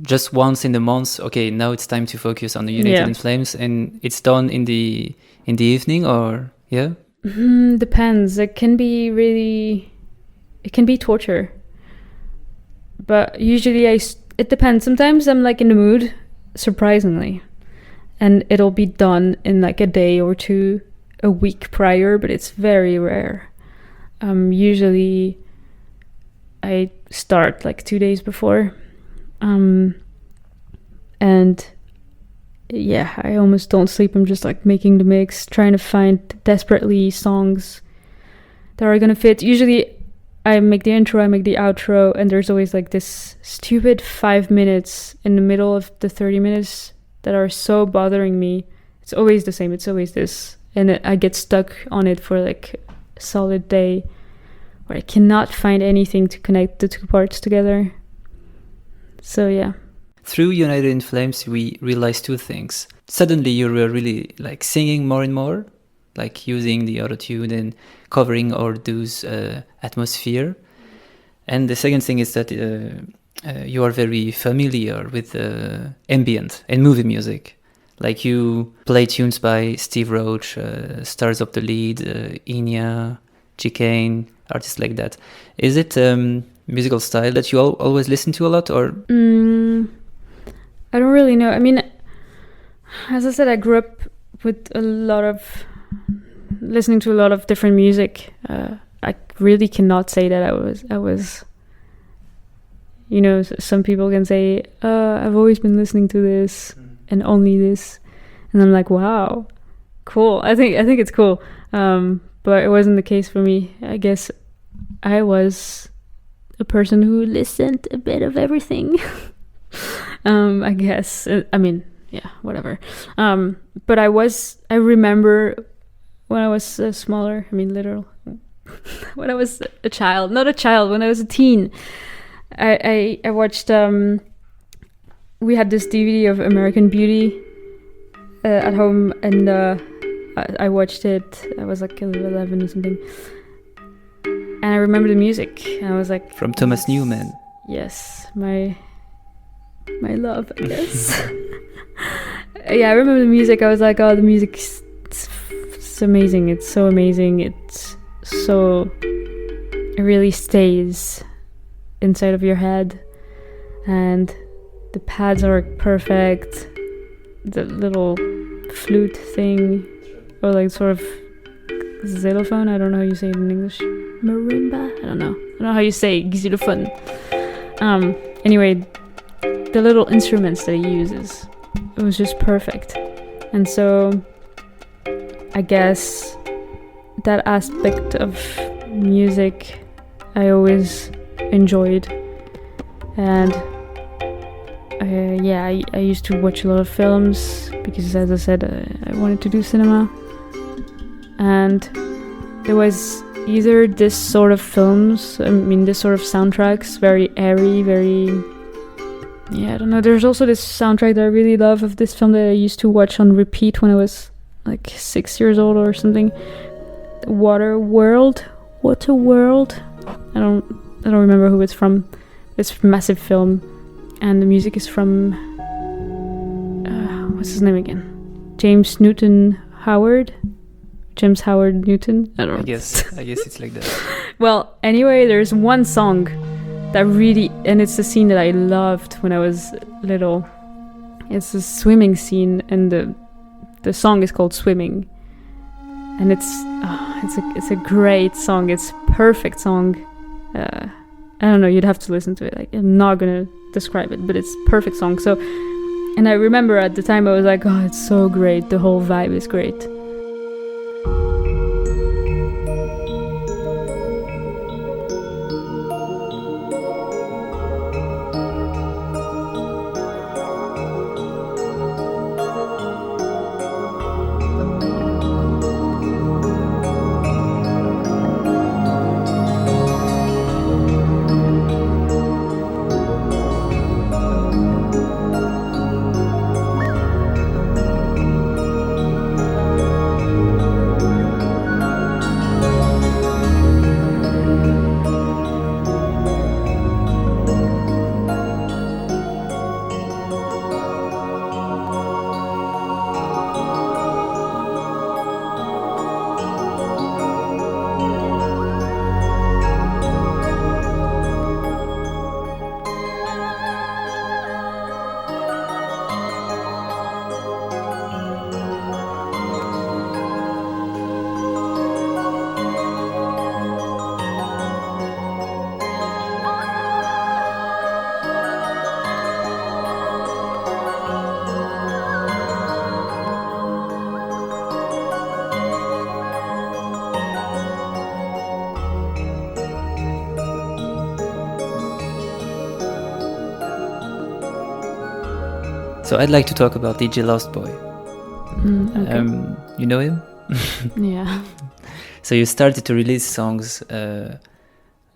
just once in the month, okay, now it's time to focus on the United in Flames, and it's done in the evening, or depends. It can be torture, but usually it depends. Sometimes I'm like in the mood, surprisingly, and it'll be done in like a day or two, a week prior, but it's very rare. Usually I start like 2 days before. And yeah, I almost don't sleep. I'm just like making the mix, trying to find desperately songs that are gonna fit. Usually I make the intro, I make the outro, and there's always like this stupid 5 minutes in the middle of the 30 minutes that are so bothering me. It's always the same, it's always this. And I get stuck on it for like a solid day where I cannot find anything to connect the two parts together. So yeah. Through United in Flames, we realized two things. suddenly you were really like singing more and more, like using the autotune and covering all those atmosphere. And the second thing is that you are very familiar with ambient and movie music. Like you play tunes by Steve Roach, Stars of the Lead, Enya, Chicane, artists like that. Is it musical style that you always listen to a lot, or? I don't really know. I mean, as I said, I grew up with listening to a lot of different music. I really cannot say that I was. You know, some people can say, I've always been listening to this and only this, and I'm like, wow, cool. I think it's cool. But it wasn't the case for me. I guess I was a person who listened a bit of everything. I guess. I mean, yeah, whatever. But I remember when I was smaller, I mean, literal, when I was a child, not a child, when I was a teen, I watched, we had this DVD of American Beauty at home, and I watched it. I was like 11 or something. And I remember the music, and I was like... From Thomas Newman. Yes, my love, I guess. Yeah, I remember the music. I was like, oh, the music it's amazing. It's so amazing. It really stays inside of your head, and the pads are perfect. The little flute thing, or like sort of xylophone. I don't know how you say it in English. Marimba. I don't know how you say xylophone. Anyway, the little instruments that he uses, it was just perfect. And so I guess that aspect of music I always enjoyed. And I used to watch a lot of films because, as I said, I wanted to do cinema. And there was either this sort of films, this sort of soundtracks, very airy, very... Yeah, I don't know. There's also this soundtrack that I really love of this film that I used to watch on repeat when I was like 6 years old or something. Waterworld. I don't remember who it's from. It's a massive film, and the music is from what's his name again? James Howard Newton. I don't know. I guess it's like that. Well, anyway, there's one song that really, and it's a scene that I loved when I was little. It's a swimming scene, and the song is called Swimming, and it's a great song. It's a perfect song. I don't know, you'd have to listen to it. Like, I'm not gonna describe it, but it's a perfect song. So, and I remember at the time I was like, oh, it's so great. The whole vibe is great. So I'd like to talk about DJ Lost Boy. Okay. You know him? Yeah. So you started to release songs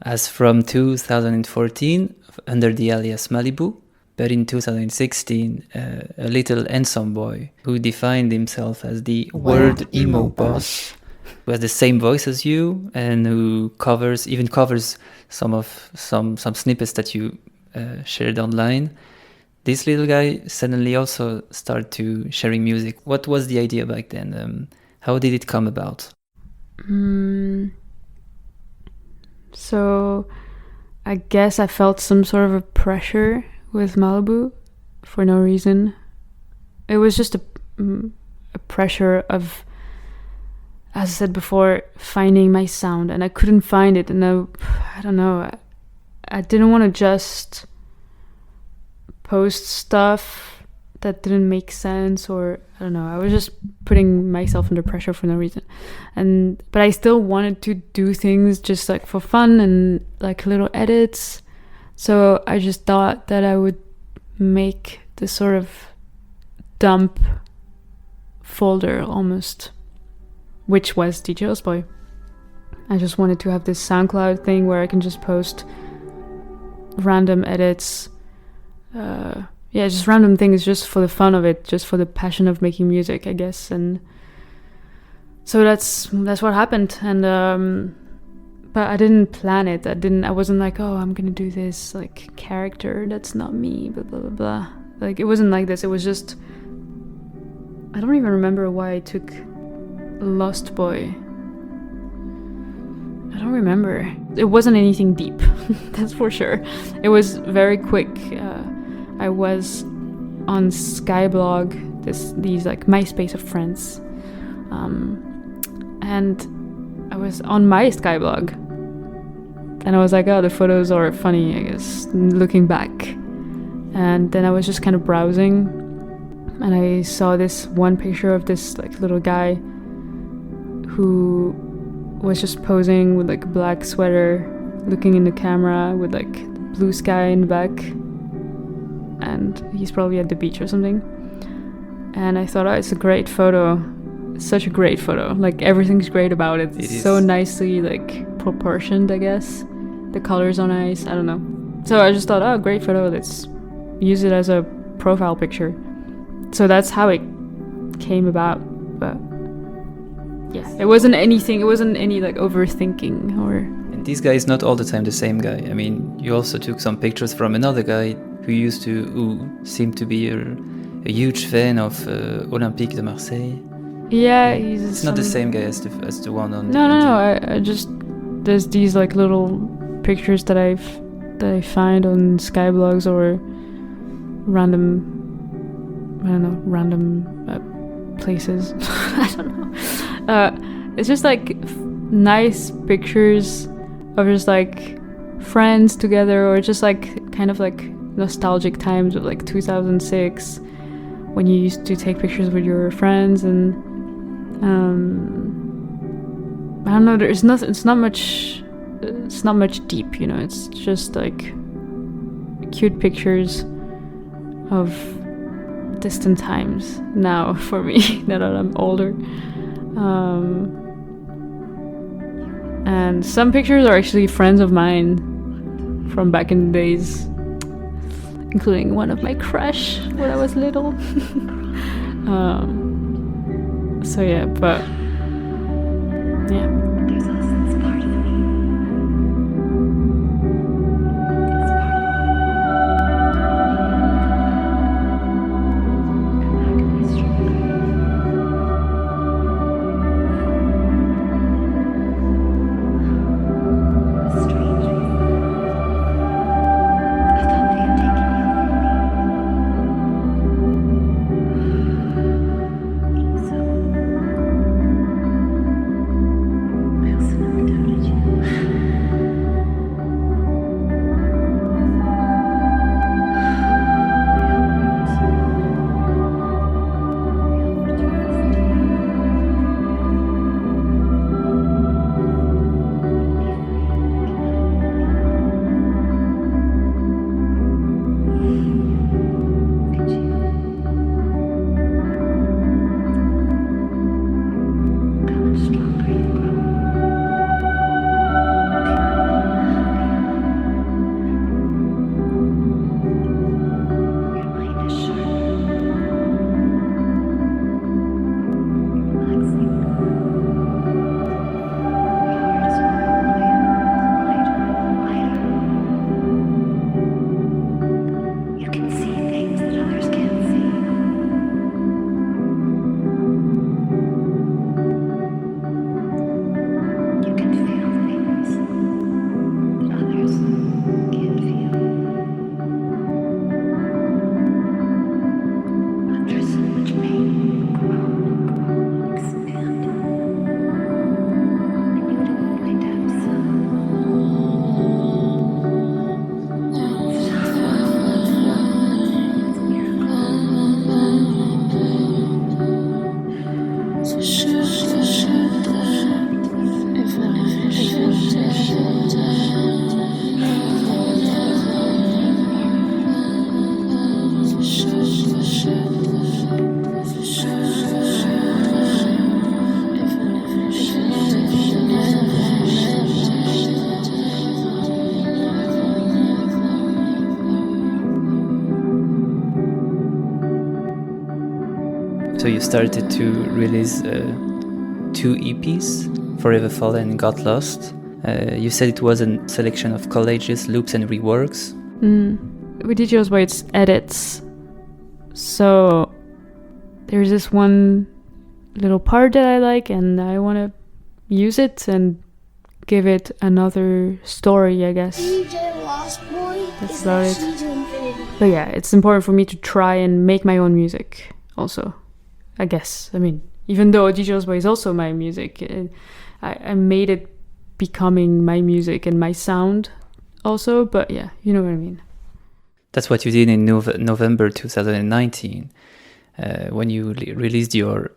as from 2014 under the alias Malibu. But in 2016, a little handsome boy who defined himself as the world emo boss, who has the same voice as you and who covers some snippets that you shared online. This little guy suddenly also started to sharing music. What was the idea back then? How did it come about? So I guess I felt some sort of a pressure with Malibu for no reason. It was just a pressure of, as I said before, finding my sound, and I couldn't find it. And I don't know, I didn't want to just post stuff that didn't make sense, or I don't know, I was just putting myself under pressure for no reason. But I still wanted to do things just like for fun and like little edits. So I just thought that I would make this sort of dump folder almost, which was DJ Lost-Boy. I just wanted to have this SoundCloud thing where I can just post random edits, just random things, just for the fun of it, just for the passion of making music, I guess. And so that's what happened. And but I didn't plan it. I wasn't like, oh, I'm gonna do this like character that's not me, blah blah blah blah. Like, it wasn't like this. It was just, I don't even remember why I took Lost Boy. I don't remember. It wasn't anything deep, that's for sure. It was very quick. I was on Skyblog, these like MySpace of friends, and I was on my Skyblog, and I was like, oh, the photos are funny, I guess, looking back. And then I was just kind of browsing, and I saw this one picture of this like little guy who was just posing with like a black sweater, looking in the camera with like blue sky in the back, and he's probably at the beach or something. And I thought, oh, it's a great photo. It's such a great photo. Like, everything's great about it. It's so nicely like proportioned, I guess. The colors are nice. I don't know. So I just thought, oh, great photo. Let's use it as a profile picture. So that's how it came about. But yeah, it wasn't any like overthinking or. And this guy is not all the time the same guy. I mean, you also took some pictures from another guy who seemed to be a huge fan of Olympique de Marseille. Yeah, it's not the same guy as the one on. No. I just, there's these like little pictures that I find on Skyblogs or random places. I don't know. It's just like nice pictures of just like friends together, or just like kind of like nostalgic times of like 2006 when you used to take pictures with your friends. And I don't know, it's not much deep, you know. It's just like cute pictures of distant times now for me, now that I'm older. And some pictures are actually friends of mine from back in the days, including one of my crush when I was little. So yeah, but yeah. So you started to release 2 EPs, Forever Fallen and Got Lost. You said it was a selection of collages, loops and reworks. With DJ Lost Boy, it's edits. So there's this one little part that I like, and I want to use it and give it another story, I guess. DJ Lost Boy. That's about it. But yeah, it's important for me to try and make my own music also, I guess. I mean, even though DJ Lost Boy is also my music, I made it becoming my music and my sound also, but yeah, you know what I mean. That's what you did in November 2019, when you released your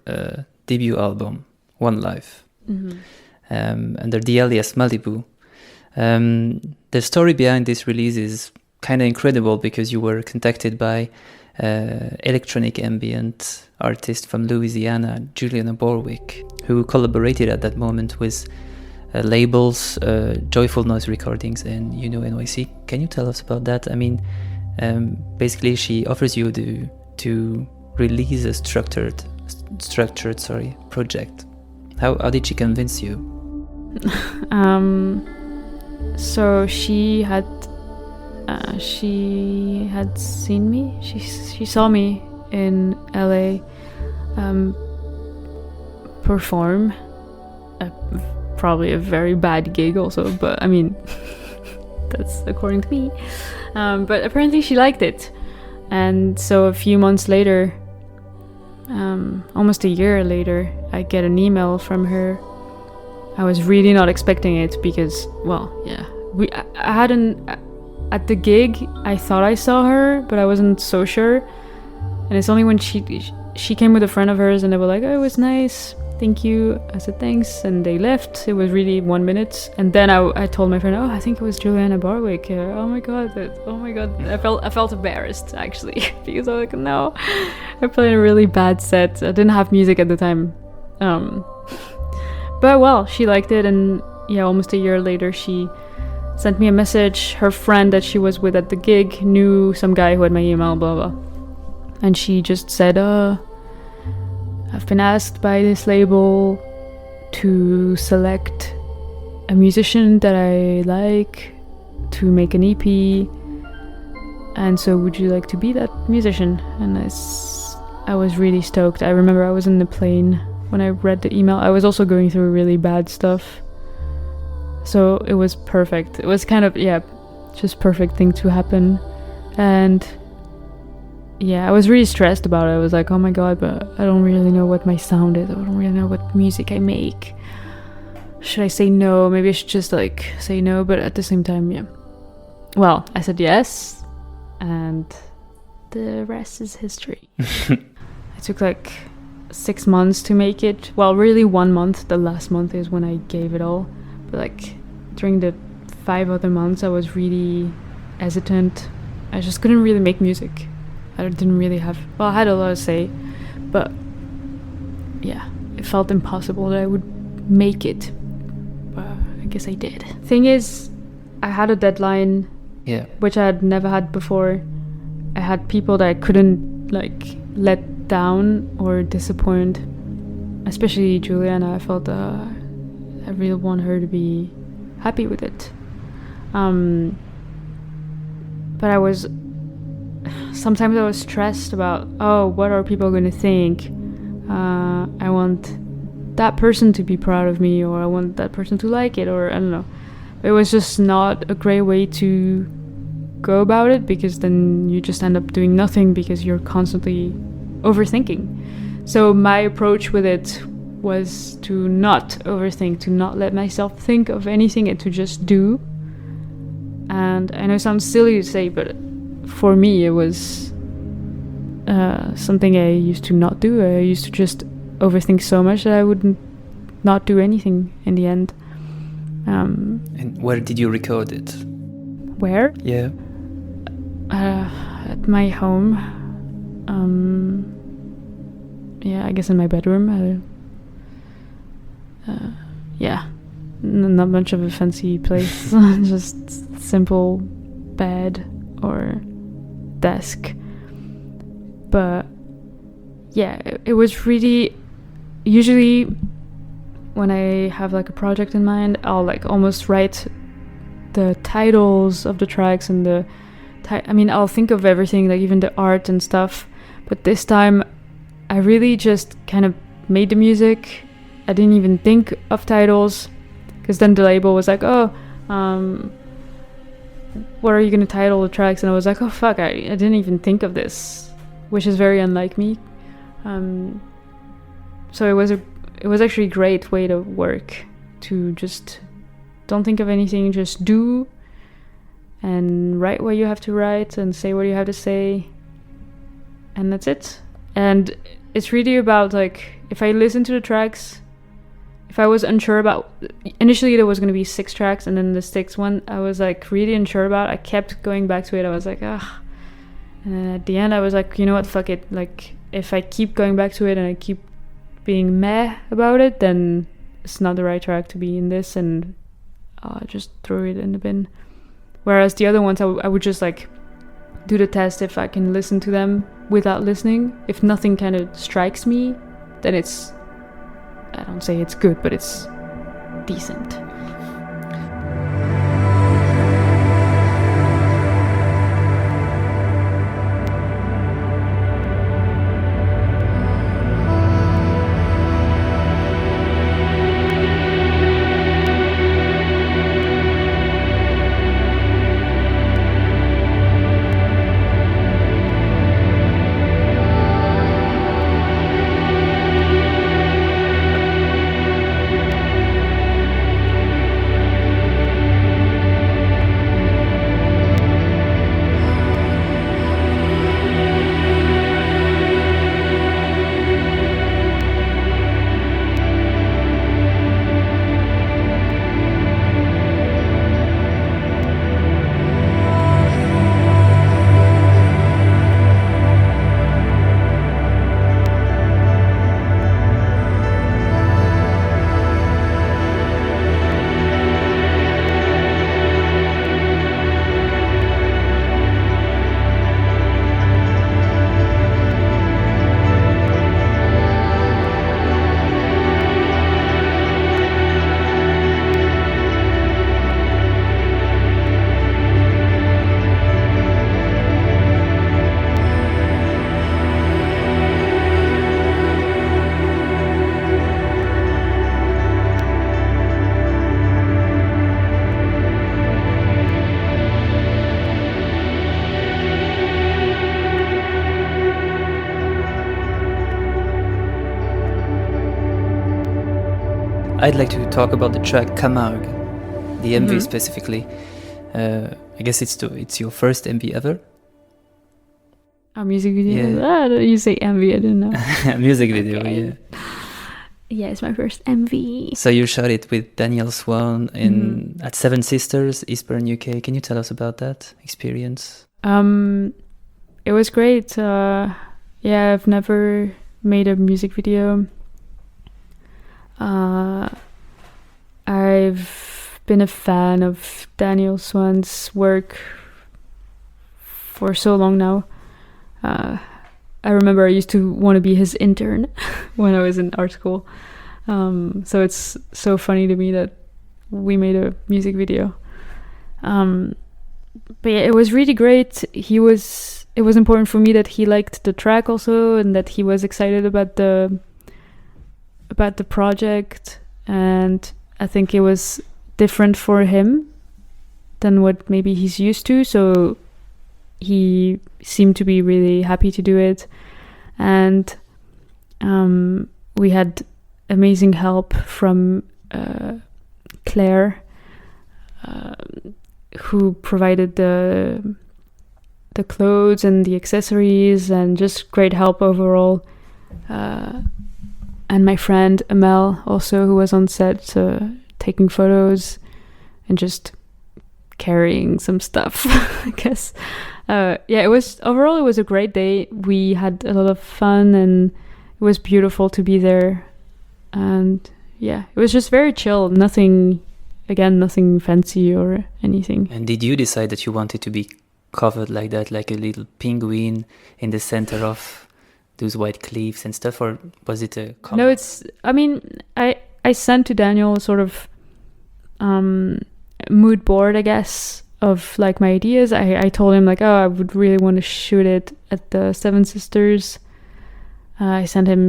debut album, One Life, under the alias Malibu. The story behind this release is kind of incredible because you were contacted by electronic ambient artist from Louisiana, Juliana Borwick, who collaborated at that moment with labels, Joyful Noise Recordings and NYC. Can you tell us about that? I mean, basically she offers you to release a structured project. How did she convince you? So she had seen me. She saw me in LA perform probably a very bad gig also, but I mean that's according to me. But apparently she liked it, and so a few months later, almost a year later, I get an email from her. I was really not expecting it because, well, yeah, I hadn't at the gig. I thought I saw her, but I wasn't so sure. And it's only when she came with a friend of hers, and they were like, "Oh, it was nice. Thank you." I said thanks, and they left. It was really 1 minute, and then I told my friend, "Oh, I think it was Juliana Borwick." Oh my god! I felt embarrassed actually because I was like, "No, I played a really bad set. I didn't have music at the time." But well, she liked it, and yeah, almost a year later, she sent me a message. Her friend that she was with at the gig knew some guy who had my email, blah blah, and she just said, I've been asked by this label to select a musician that I like to make an EP, and so would you like to be that musician? And I was really stoked. I remember I was in the plane when I read the email. I was also going through really bad stuff, so it was perfect. It was kind of, yeah, just perfect thing to happen. And yeah, I was really stressed about it. I was like, oh my god, but I don't really know what my sound is. I don't really know what music I make. Should I say no? Maybe I should just like say no, but at the same time, yeah. Well, I said yes, and the rest is history. It took like 6 months to make it. Well, really 1 month. The last month is when I gave it all. But like during the 5 other months, I was really hesitant. I just couldn't really make music. I didn't really have... Well, I had a lot to say, but yeah, it felt impossible that I would make it. But I guess I did. Thing is, I had a deadline, which I had never had before. I had people that I couldn't like let down or disappoint, especially Juliana. I felt I really want her to be happy with it. But sometimes I was stressed about, oh, what are people going to think? I want that person to be proud of me, or I want that person to like it, or I don't know. It was just not a great way to go about it, because then you just end up doing nothing because you're constantly overthinking. So my approach with it was to not overthink, to not let myself think of anything, and to just do. And I know it sounds silly to say, but for me it was something I used to not do. I used to just overthink so much that I would not do anything in the end. And where did you record it? Where? Yeah. At my home. Yeah, I guess in my bedroom. Yeah, not much of a fancy place. Just simple bed or desk. But yeah, it was really, usually when I have like a project in mind, I'll like almost write the titles of the tracks and I'll think of everything, like even the art and stuff. But this time I really just kind of made the music. I didn't even think of titles, because then the label was like, oh, what are you going to title the tracks? And I was like, oh fuck, I didn't even think of this, which is very unlike me. So it was actually a great way to work, to just don't think of anything, just do and write what you have to write and say what you have to say, and that's it. And it's really about, like, if I listen to the tracks, if I was unsure about, initially there was going to be 6 tracks, and then the 6th one I was like really unsure about, I kept going back to it. I was like, ah. And then at the end I was like, you know what, fuck it, like if I keep going back to it and I keep being meh about it, then it's not the right track to be in this, and I'll just throw it in the bin. Whereas the other ones, I would just like do the test if I can listen to them without listening. If nothing kind of strikes me, then it's, I don't say it's good, but it's decent. I'd like to talk about the track Camargue, the MV specifically. I guess it's your first MV ever? A music video? Yeah. You say MV, I don't know. Music video, Okay. yeah. Yeah, it's my first MV. So you shot it with Daniel Swan at Seven Sisters, Eastbourne, UK. Can you tell us about that experience? It was great. Yeah, I've never made a music video. I've been a fan of Daniel Swan's work for so long now. I remember I used to want to be his intern when I was in art school. So it's so funny to me that we made a music video. But yeah, it was really great. It was important for me that he liked the track also, and that he was excited about the project. And I think it was different for him than what maybe he's used to, so he seemed to be really happy to do it. And we had amazing help from Claire, who provided the clothes and the accessories, and just great help overall. And my friend Amel also, who was on set taking photos and just carrying some stuff, I guess. Yeah, it was a great day. We had a lot of fun, and it was beautiful to be there. And yeah, it was just very chill. Nothing fancy or anything. And did you decide that you wanted to be covered like that, like a little penguin in the center of those white cliffs and stuff, or was it a common? No, I sent to Daniel a sort of mood board, I guess, of like my ideas. I told him like, I would really want to shoot it at the Seven Sisters. I sent him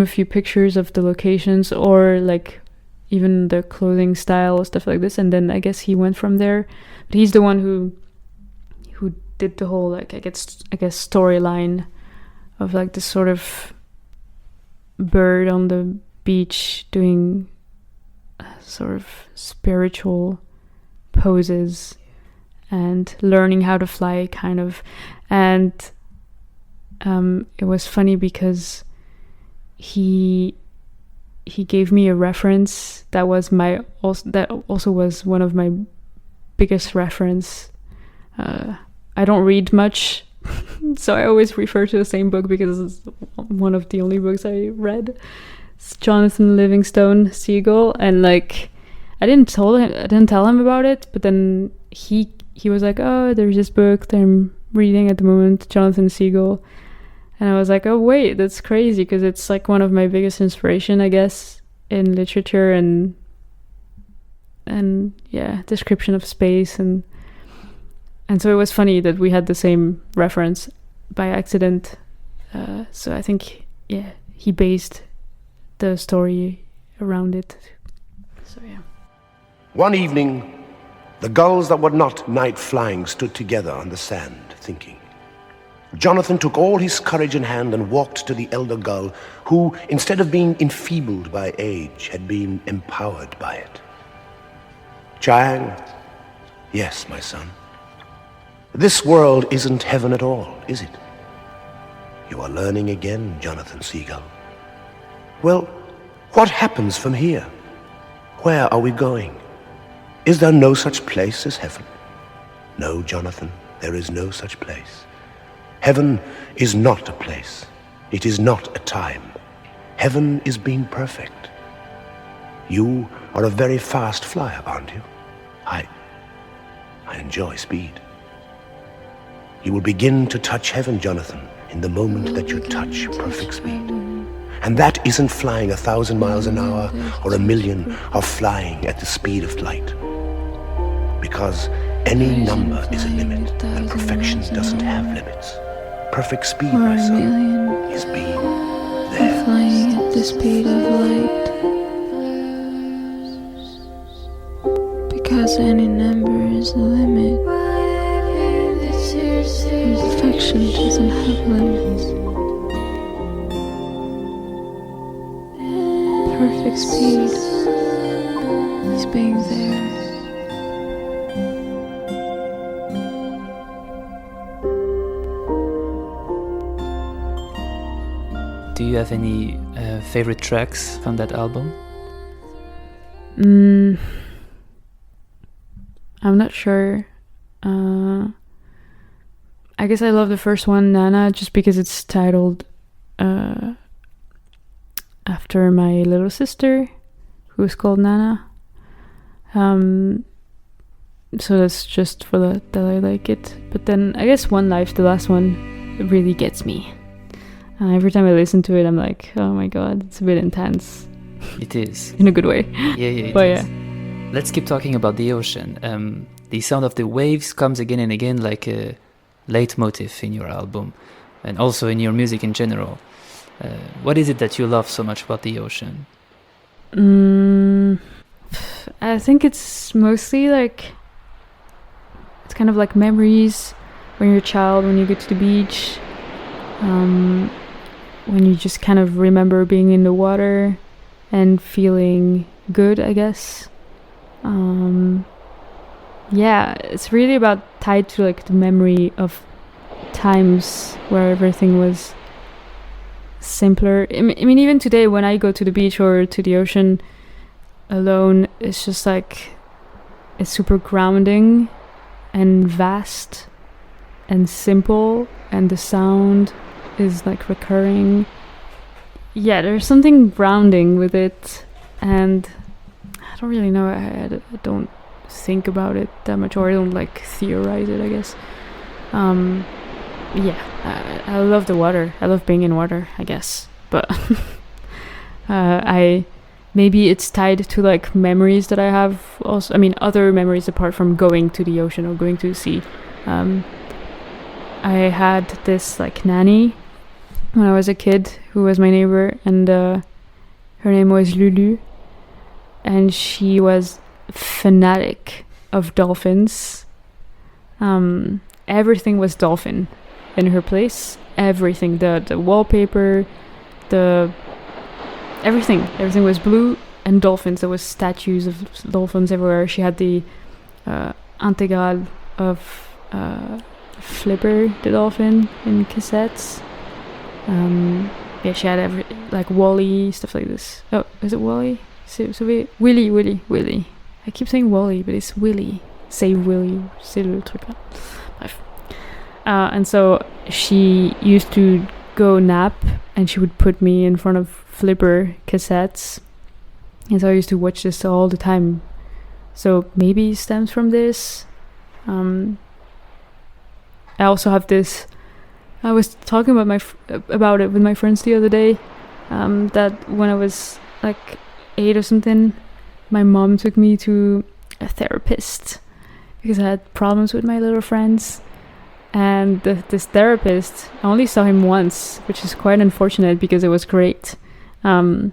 a few pictures of the locations, or like even the clothing style, stuff like this, and then I guess he went from there. But he's the one who did the whole, like, I guess storyline of like this sort of bird on the beach doing sort of spiritual poses and learning how to fly, kind of. And it was funny because he gave me a reference that was also was one of my biggest reference. I don't read much, so I always refer to the same book because it's one of the only books I read. It's Jonathan Livingston Seagull, and like I didn't tell him about it, but then he was like, oh, there's this book that I'm reading at the moment, Jonathan Seagull. And I was like, oh wait, that's crazy, because it's like one of my biggest inspiration, I guess, in literature and yeah, description of space, and so it was funny that we had the same reference by accident. So I think, yeah, he based the story around it. So yeah. One evening, the gulls that were not night flying stood together on the sand, thinking. Jonathan took all his courage in hand and walked to the elder gull, who, instead of being enfeebled by age, had been empowered by it. Chiang, yes, my son. This world isn't heaven at all, is it? You are learning again, Jonathan Seagull. Well, what happens from here? Where are we going? Is there no such place as heaven? No, Jonathan, there is no such place. Heaven is not a place. It is not a time. Heaven is being perfect. You are a very fast flyer, aren't you? I enjoy speed. You will begin to touch heaven, Jonathan, in the moment that you touch perfect speed. And that isn't flying 1,000 miles an hour or 1,000,000 of flying at the speed of light. Because any number is a limit, and perfection doesn't have limits. Perfect speed, my son, is being there. Flying at the speed of light. Because any number is the limit. And perfection doesn't have limits. Perfect speed is being there. Do you have any favorite tracks from that album? I'm not sure. I guess I love the first one, Nana, just because it's titled after my little sister, who's called Nana. So that's just for that I like it. But then I guess One Life, the last one, it really gets me. Every time I listen to it, I'm like, oh my god, it's a bit intense. It is. In a good way. Yeah, But it is. yeah. Let's keep talking about the ocean. The sound of the waves comes again and again like a leitmotif in your album, and also in your music in general. What is it that you love so much about the ocean? I think it's mostly like, it's kind of like memories when you're a child, when you go to the beach, when you just kind of remember being in the water and feeling good, I guess. Yeah, it's really about tied to like the memory of times where everything was simpler. I mean, even today when I go to the beach or to the ocean alone, it's just like, it's super grounding and vast and simple, and the sound is like recurring. Yeah, there's something grounding with it, and I don't really know, I don't think about it that much, or I don't like theorize it, I guess. I love the water. I love being in water, I guess. But maybe it's tied to like memories that I have also. I mean, other memories apart from going to the ocean or going to the sea. I had this like nanny when I was a kid who was my neighbor, and her name was Lulu, and she was fanatic of dolphins. Everything was dolphin in her place. Everything, the wallpaper, everything was blue and dolphins. There was statues of dolphins everywhere. She had the integral of Flipper the dolphin in cassettes. She had like Wally, stuff like this. Oh, is it Wally? Willy. I keep saying Wally, but it's Willy. Say Willy, c'est le truc là. Bref. And so she used to go nap, and she would put me in front of Flipper cassettes, and so I used to watch this all the time. So maybe it stems from this. I also have this. I was talking about it with my friends the other day. That when I was like 8 or something, my mom took me to a therapist because I had problems with my little friends. And this therapist, I only saw him once, which is quite unfortunate because it was great. At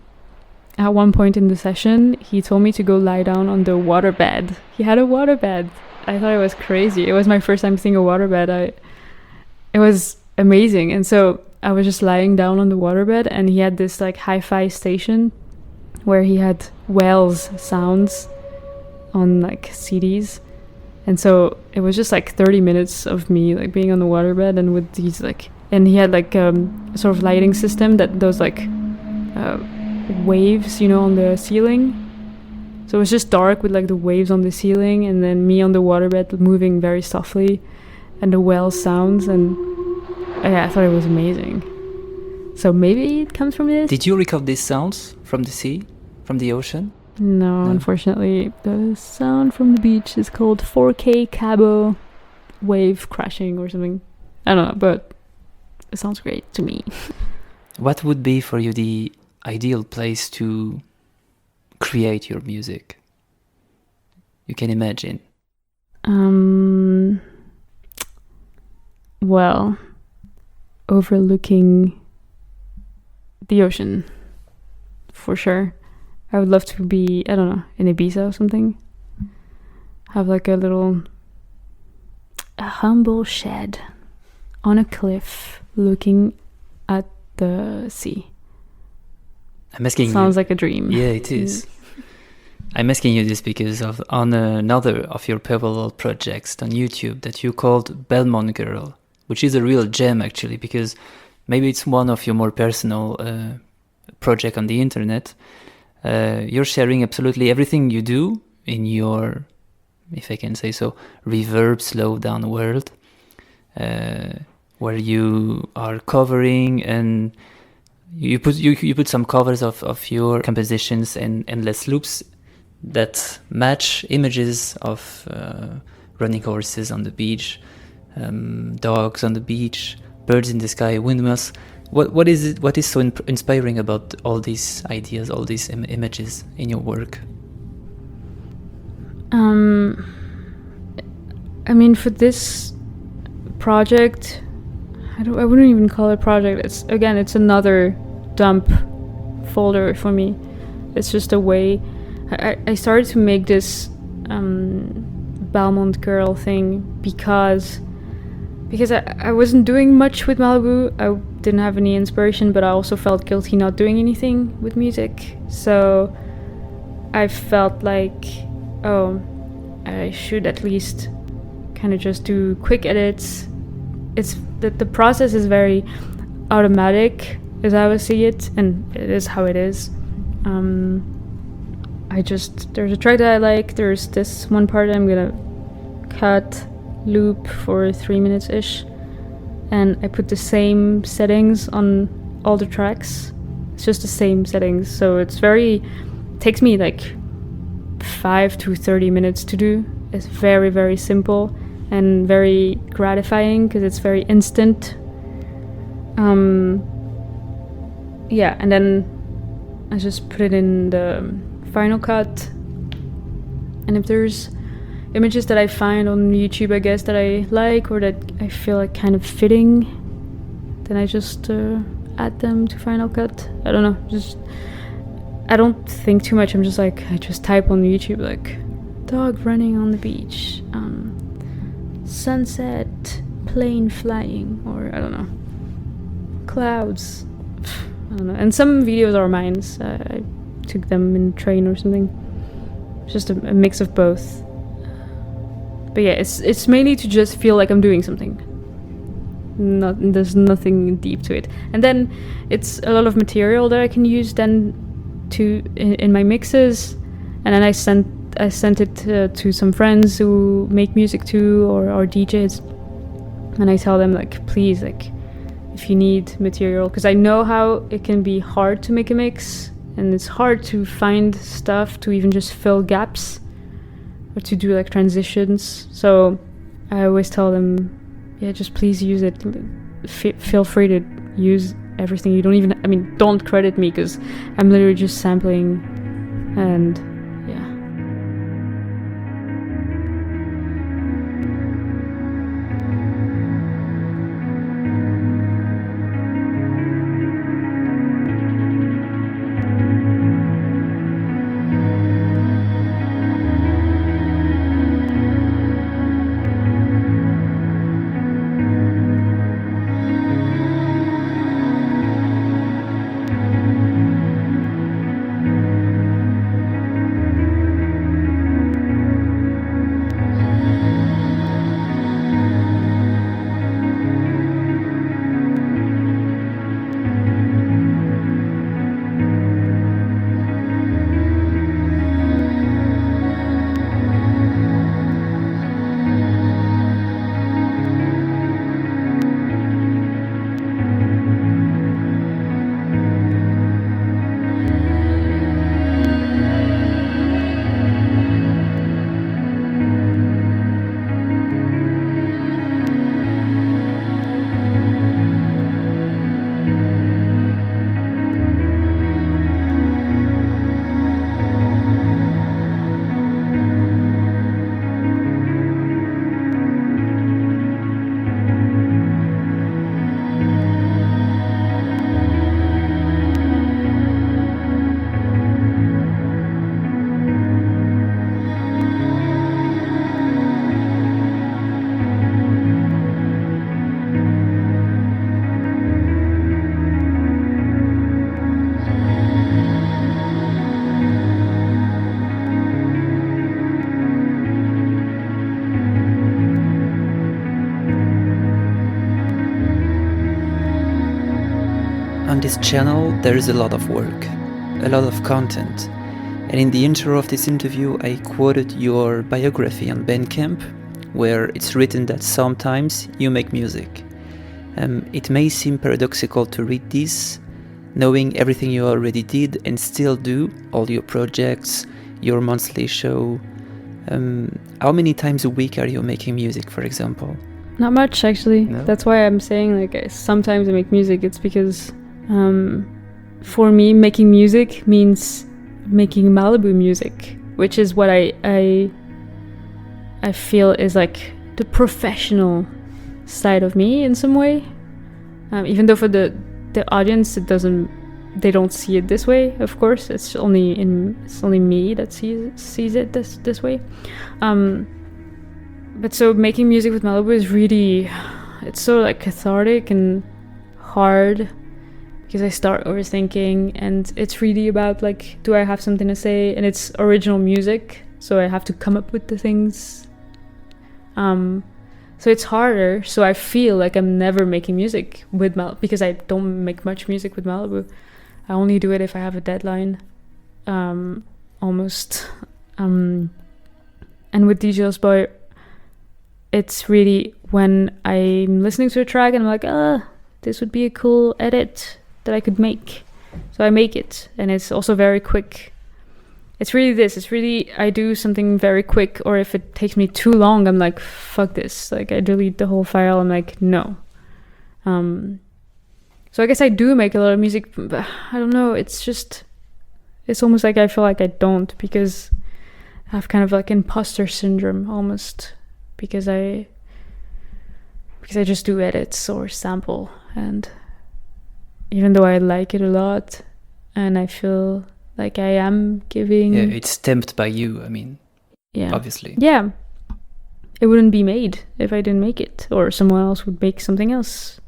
one point in the session, he told me to go lie down on the waterbed. He had a waterbed. I thought it was crazy. It was my first time seeing a waterbed. It was amazing. And so I was just lying down on the waterbed, and he had this like hi-fi station where he had whales sounds on like CDs. And so it was just like 30 minutes of me like being on the waterbed, and with these like, and he had like a sort of lighting system that those like waves, on the ceiling. So it was just dark with like the waves on the ceiling, and then me on the waterbed moving very softly, and the whale sounds, and I thought it was amazing. So maybe it comes from this. Did you record these sounds from the sea, from the ocean? No, unfortunately. The sound from the beach is called 4K Cabo wave crashing or something. I don't know, but it sounds great to me. What would be for you the ideal place to create your music? You can imagine. Well, overlooking the ocean, for sure. I would love to be, I don't know, in Ibiza or something. Have like a humble shed on a cliff looking at the sea. I'm asking Sounds you, like a dream. Yeah, it is. I'm asking you this because on another of your pivotal projects on YouTube that you called Belmont Girl, which is a real gem actually, because maybe it's one of your more personal project on the internet. You're sharing absolutely everything you do in your, if I can say so, reverb slow down world, where you are covering, and you put some covers of your compositions and endless loops that match images of running horses on the beach, dogs on the beach, birds in the sky, windmills. What is it? What is so inspiring about all these ideas, all these images in your work? I mean, for this project, I wouldn't even call it project. It's another dump folder for me. It's just a way. I started to make this Belmont Girl thing because I wasn't doing much with Malibu. I didn't have any inspiration, but I also felt guilty not doing anything with music. So I felt like, I should at least kind of just do quick edits. It's that the process is very automatic as I would see it, and it is how it is. There's a track that I like. There's this one part I'm gonna cut, loop for 3 minutes ish, and I put the same settings on all the tracks. It's just the same settings, so takes me like 5 to 30 minutes to do. It's very, very simple, and very gratifying because it's very instant. Yeah, and then I just put it in the Final Cut. And if there's images that I find on YouTube, I guess, that I like or that I feel like kind of fitting, then I just add them to Final Cut. I don't know, I don't think too much. I'm just like, I just type on YouTube like dog running on the beach, sunset, plane flying, or I don't know, clouds. I don't know. And some videos are mine. I took them in the train or something. Just a mix of both. But yeah, it's mainly to just feel like I'm doing something. There's nothing deep to it. And then it's a lot of material that I can use then in my mixes. And then I sent it to some friends who make music too, or DJs. And I tell them like, please, like, if you need material, because I know how it can be hard to make a mix, and it's hard to find stuff to even just fill gaps or to do like transitions. So I always tell them, yeah, just please use it. Feel free to use everything. You don't even, don't credit me, because I'm literally just sampling. And yeah. On this channel there is a lot of work, a lot of content, and in the intro of this interview I quoted your biography on Bandcamp, where it's written that sometimes you make music. It may seem paradoxical to read this, knowing everything you already did and still do, all your projects, your monthly show. How many times a week are you making music, for example? Not much, actually. No? That's why I'm saying like sometimes I make music. It's because for me, making music means making Malibu music, which is what I feel is like the professional side of me in some way. Even though for the audience they don't see it this way. Of course, it's only me that sees it this way. But so making music with Malibu is really, it's so like cathartic and hard, because I start overthinking, and it's really about like, do I have something to say? And it's original music, so I have to come up with the things. So it's harder. So I feel like I'm never making music with Malibu, because I don't make much music with Malibu. I only do it if I have a deadline, almost. And with DJ Lost Boy, it's really when I'm listening to a track and I'm like, this would be a cool edit that I could make. So I make it, and it's also very quick. it's really this. It's really, I do something very quick, or if it takes me too long, I'm like, fuck this. Like, I delete the whole file. I'm like, no. So I guess I do make a lot of music, but I don't know. It's just, it's almost like I feel like I don't, because I have kind of like imposter syndrome almost, because I just do edits or sample, and even though I like it a lot, and I feel like I am giving... Yeah, it's stamped by you, I mean, yeah, obviously. Yeah. It wouldn't be made if I didn't make it, or someone else would make something else.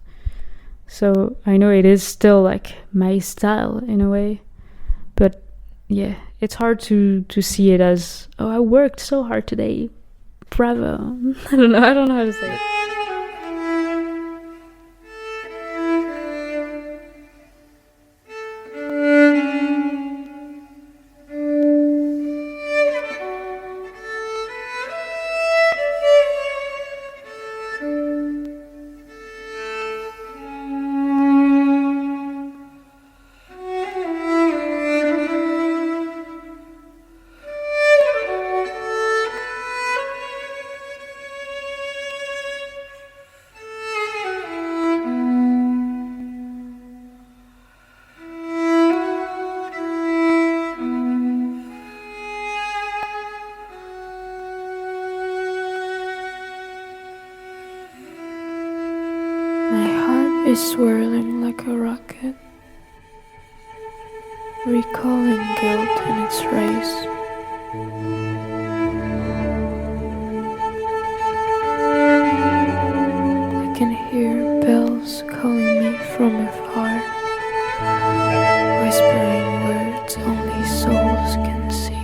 So I know it is still like my style in a way, but yeah, it's hard to see it as, oh, I worked so hard today, bravo. I don't know how to say it. Is swirling like a rocket, recalling guilt in its race. I can hear bells calling me from afar, whispering words only souls can see.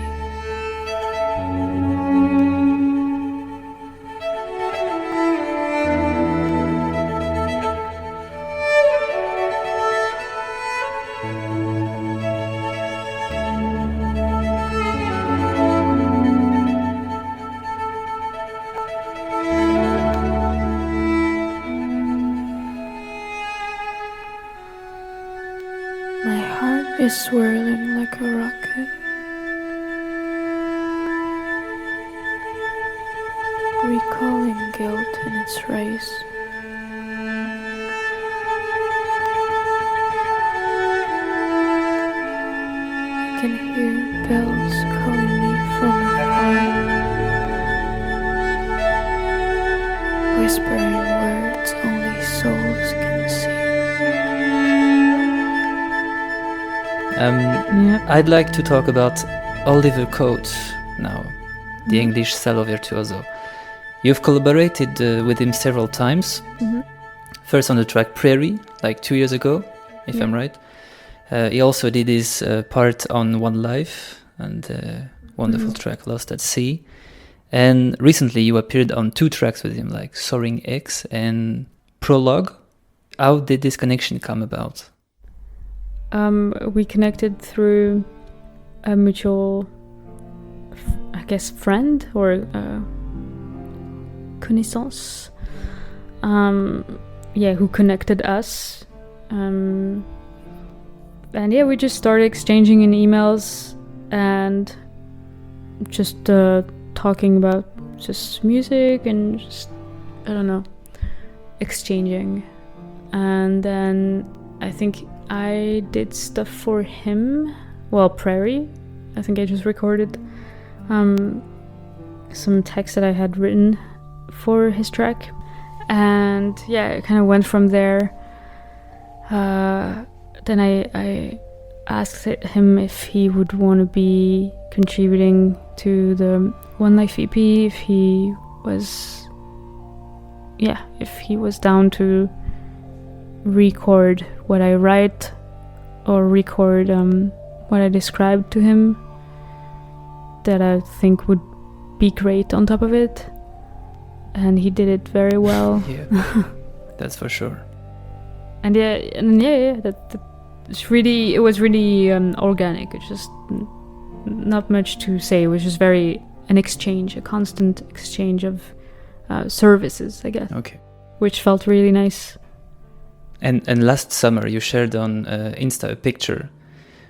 My heart is swirling like a rocket, recalling guilt in its race. I can hear bells calling me from afar, whispering words only souls can see. I'd like to talk about Oliver Coates now, the English cello virtuoso. You've collaborated with him several times. Mm-hmm. First on the track Prairie, like 2 years ago, if I'm right. He also did his part on One Life and wonderful track Lost at Sea. And recently you appeared on 2 tracks with him, like Soaring X and Prologue. How did this connection come about? We connected through a mutual, I guess, friend or connaissance. Who connected us. And we just started exchanging in emails and just talking about just music and just, I don't know, exchanging. And then I think I did stuff for him. Well, Prairie. I think I just recorded some text that I had written for his track. And it kind of went from there. Then I asked him if he would want to be contributing to the One Life EP, if he was down to record what I write or record what I described to him that I think would be great on top of it. And he did it very well. Yeah, that's for sure. And it was really organic. It's just not much to say. It was just a constant exchange of services, I guess. Okay. Which felt really nice. And last summer you shared on Insta a picture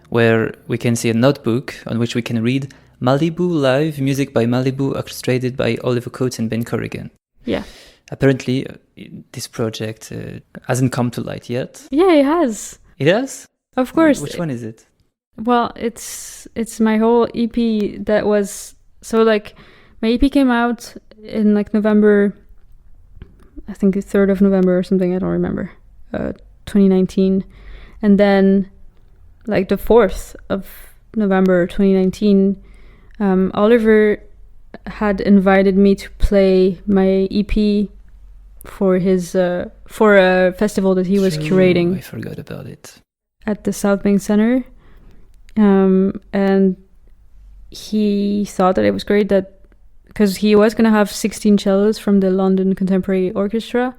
where we can see a notebook on which we can read Malibu Live, music by Malibu, orchestrated by Oliver Coates and Ben Corrigan. Yeah. Apparently, this project hasn't come to light yet. Yeah, it has. It has? Of course. Which one is it? Well, it's my whole EP that was... So, like, my EP came out in, like, November... I think the 3rd of November or something, I don't remember. 2019. And then, like, the 4th of November 2019, Oliver had invited me to play my EP for his for a festival that he was curating. I forgot about it. At the South Bank Center, and he thought that it was great that because he was gonna have 16 cellos from the London Contemporary Orchestra,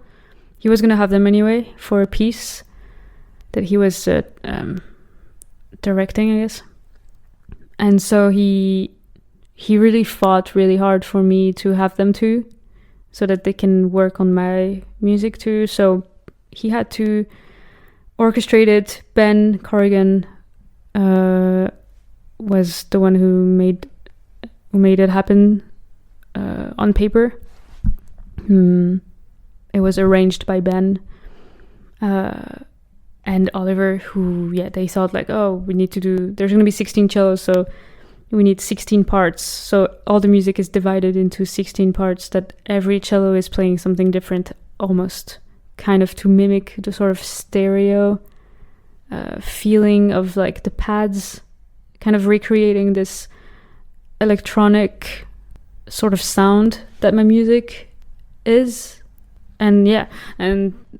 he was gonna have them anyway for a piece that he was directing, I guess. And so he really fought really hard for me to have them too, so that they can work on my music too. So he had to orchestrate it. Ben Corrigan was the one who made it happen on paper. It was arranged by Ben and Oliver, who they thought like, oh, we need to do. There's going to be 16 cellos, so we need 16 parts. So all the music is divided into 16 parts that every cello is playing something different, almost kind of to mimic the sort of stereo feeling of like the pads, kind of recreating this electronic sort of sound that my music is. And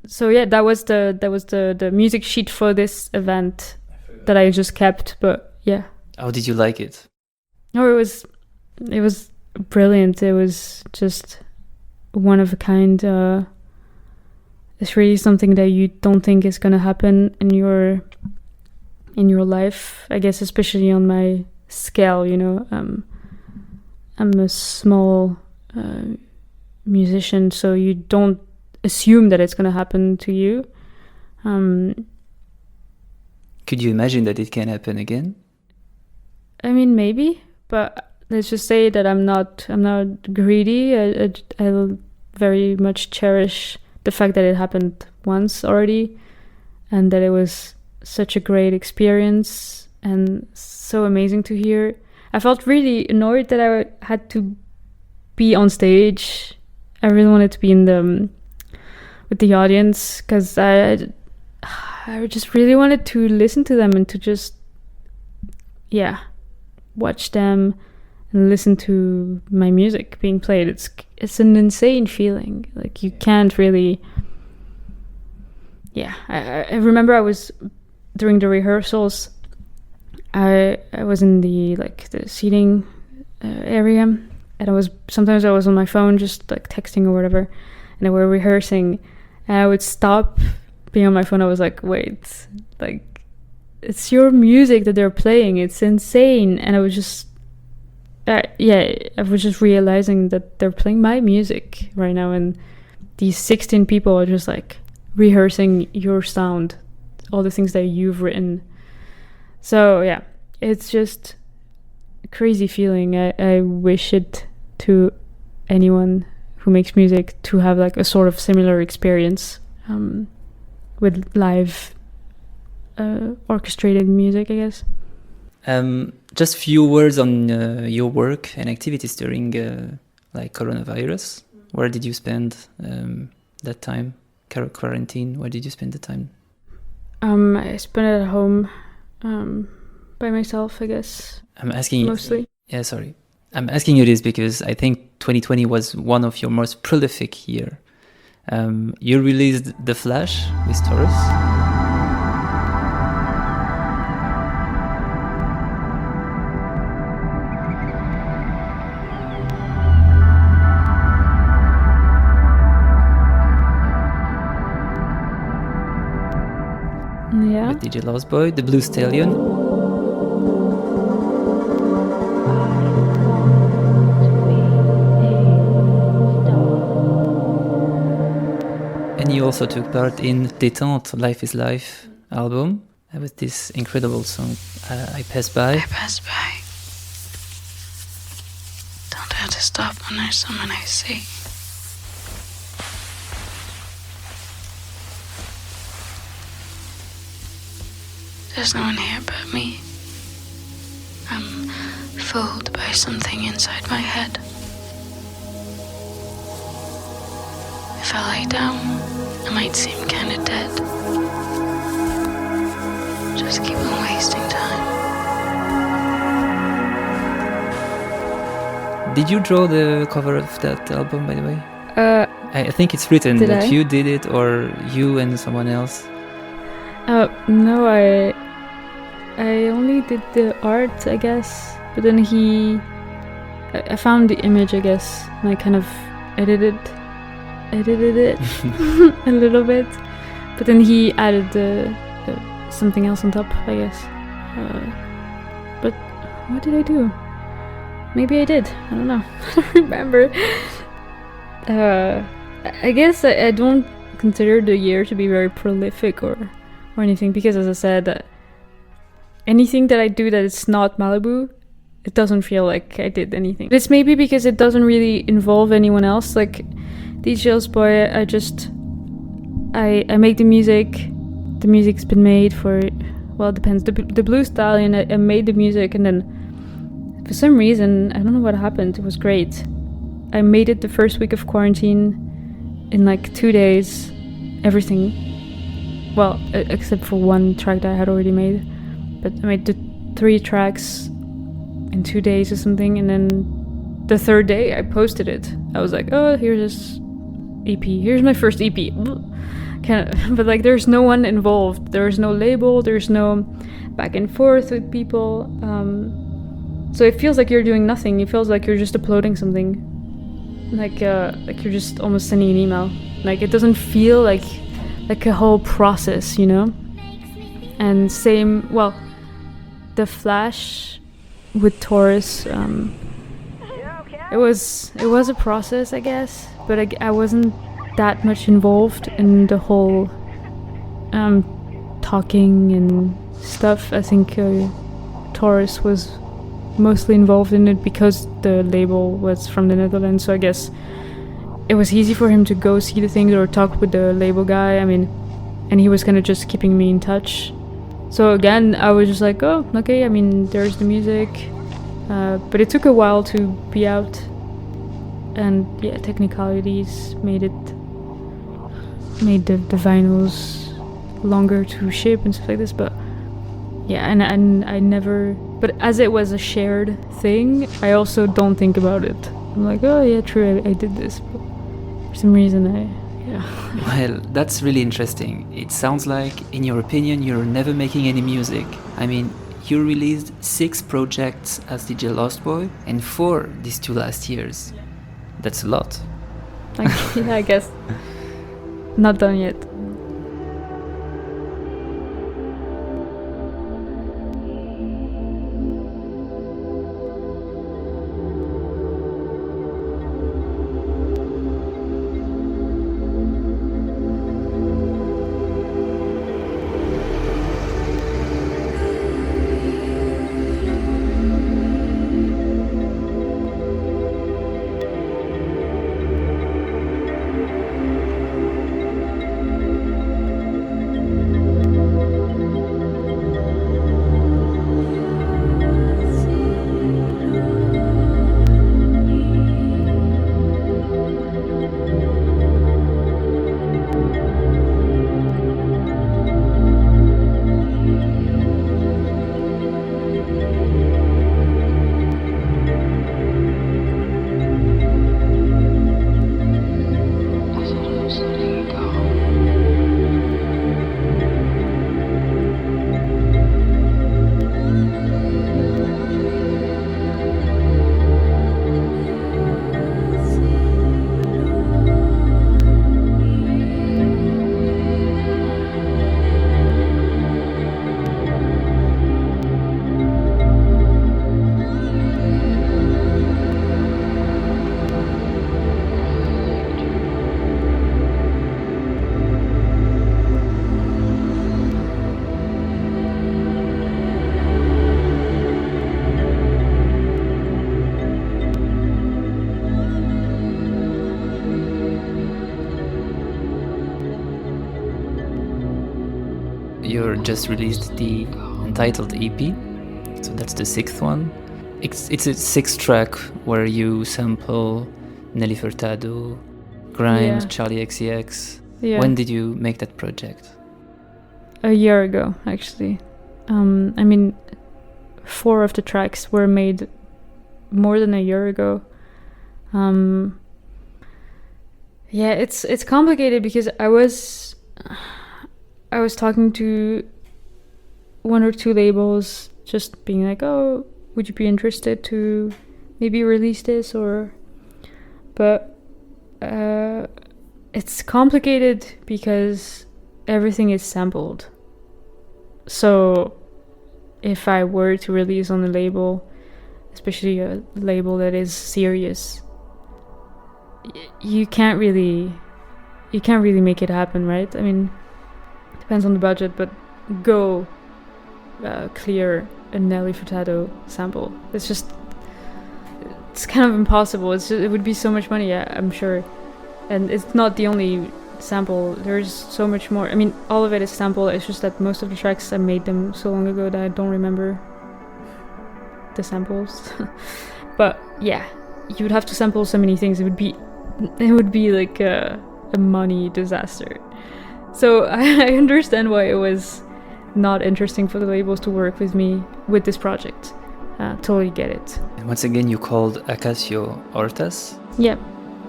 so that was the music sheet for this event that I just kept. But yeah. How did you like it? No, it was brilliant. It was just one of a kind. It's really something that you don't think is gonna happen in your life. I guess especially on my scale, you know. I'm a small musician, so you don't assume that it's gonna happen to you. Could you imagine that it can happen again? I mean, maybe, but let's just say that I'm not greedy. I very much cherish the fact that it happened once already, and that it was such a great experience and so amazing to hear. I felt really annoyed that I had to be on stage. I really wanted to be with the audience, because I just really wanted to listen to them and to just watch them and listen to my music being played. It's an insane feeling. Like, you can't really. I remember I was during the rehearsals. I was in the seating area, and I was on my phone just like texting or whatever, and we were rehearsing, and I would stop being on my phone. I was like, wait, like, it's your music that they're playing. It's insane. And I was just, I was just realizing that they're playing my music right now, and these 16 people are just like rehearsing your sound, all the things that you've written. So yeah, it's just a crazy feeling. I wish it to anyone who makes music to have like a sort of similar experience with live orchestrated music, I guess. Just few words on your work and activities during coronavirus. Where did you spend that time? Quarantine. Where did you spend the time? I spent it at home by myself, I guess. I'm asking mostly. Yeah, sorry. I'm asking you this because I think 2020 was one of your most prolific year. You released The Flash with Taurus. Yeah. With DJ Lost Boy, The Blue Stallion. And you also took part in Détente, Life is Life album. with this incredible song, I Pass By. I pass by. Don't have to stop when there's someone I see. There's no one here but me. I'm fooled by something inside my head. If I lay down, I might seem kinda dead. Just keep on wasting time. Did you draw the cover of that album, by the way? I think it's written Did that I? you did it, or you and someone else. No, I only did the art, I guess. But then I found the image, I guess, and I kind of edited it a little bit. But then he added something else on top, I guess. But what did I do? Maybe I did. I don't know. I don't remember. I guess I don't consider the year to be very prolific or anything, because as I said, anything that I do that is not Malibu, it doesn't feel like I did anything. It's maybe because it doesn't really involve anyone else. Like DJ Lost-Boy, I make the music. The music's been made for, well, it depends. The Blue Stallion, I made the music, and then for some reason, I don't know what happened. It was great. I made it the first week of quarantine in like 2 days. Everything. Well, except for one track that I had already made. But I made the 3 tracks in 2 days or something, and then the 3rd day I posted it. I was like, oh, here's this EP. Here's my first EP. But like, there's no one involved. There's no label. There's no back and forth with people. So it feels like you're doing nothing. It feels like you're just uploading something. Like you're just almost sending an email. Like, it doesn't feel like a whole process, you know? And same, well, the Flash with Taurus, it was a process, I guess, but I wasn't that much involved in the whole talking and stuff. I think Taurus was mostly involved in it because the label was from the Netherlands, so I guess it was easy for him to go see the things or talk with the label guy. I mean, and he was kind of just keeping me in touch. So again, I was just like, oh, okay, I mean, there's the music. But it took a while to be out. And yeah, technicalities made the vinyls longer to ship and stuff like this. But yeah, and I never... But as it was a shared thing, I also don't think about it. I'm like, oh yeah, true, I did this. But for some reason, yeah. Well, that's really interesting. It sounds like, in your opinion, you're never making any music. I mean, you released 6 projects as DJ Lost-Boy, and 4 these 2 last years. That's a lot. Yeah, I guess. Not done yet. you just released the Untitled EP, so that's the 6th one. It's a 6 track where you sample Nelly Furtado, Grimes, Yeah. Charlie XCX. Yeah. When did you make that project? A year ago, actually. I mean, 4 of the tracks were made more than a year ago. Yeah, it's complicated because I was talking to 1 or 2 labels, just being like, oh, would you be interested to maybe release this? But it's complicated because everything is sampled. So if I were to release on a label, especially a label that is serious, you can't really make it happen, right? I mean, depends on the budget, but go clear a Nelly Furtado sample. It's kind of impossible. It would be so much money, I'm sure. And it's not the only sample. There's so much more. I mean, all of it is sample. It's just that most of the tracks, I made them so long ago that I don't remember the samples. But yeah, you would have to sample so many things. It would be like a money disaster. So I understand why it was not interesting for the labels to work with me with this project. Totally get it. And once again, you called Acacio Hortas, Yeah.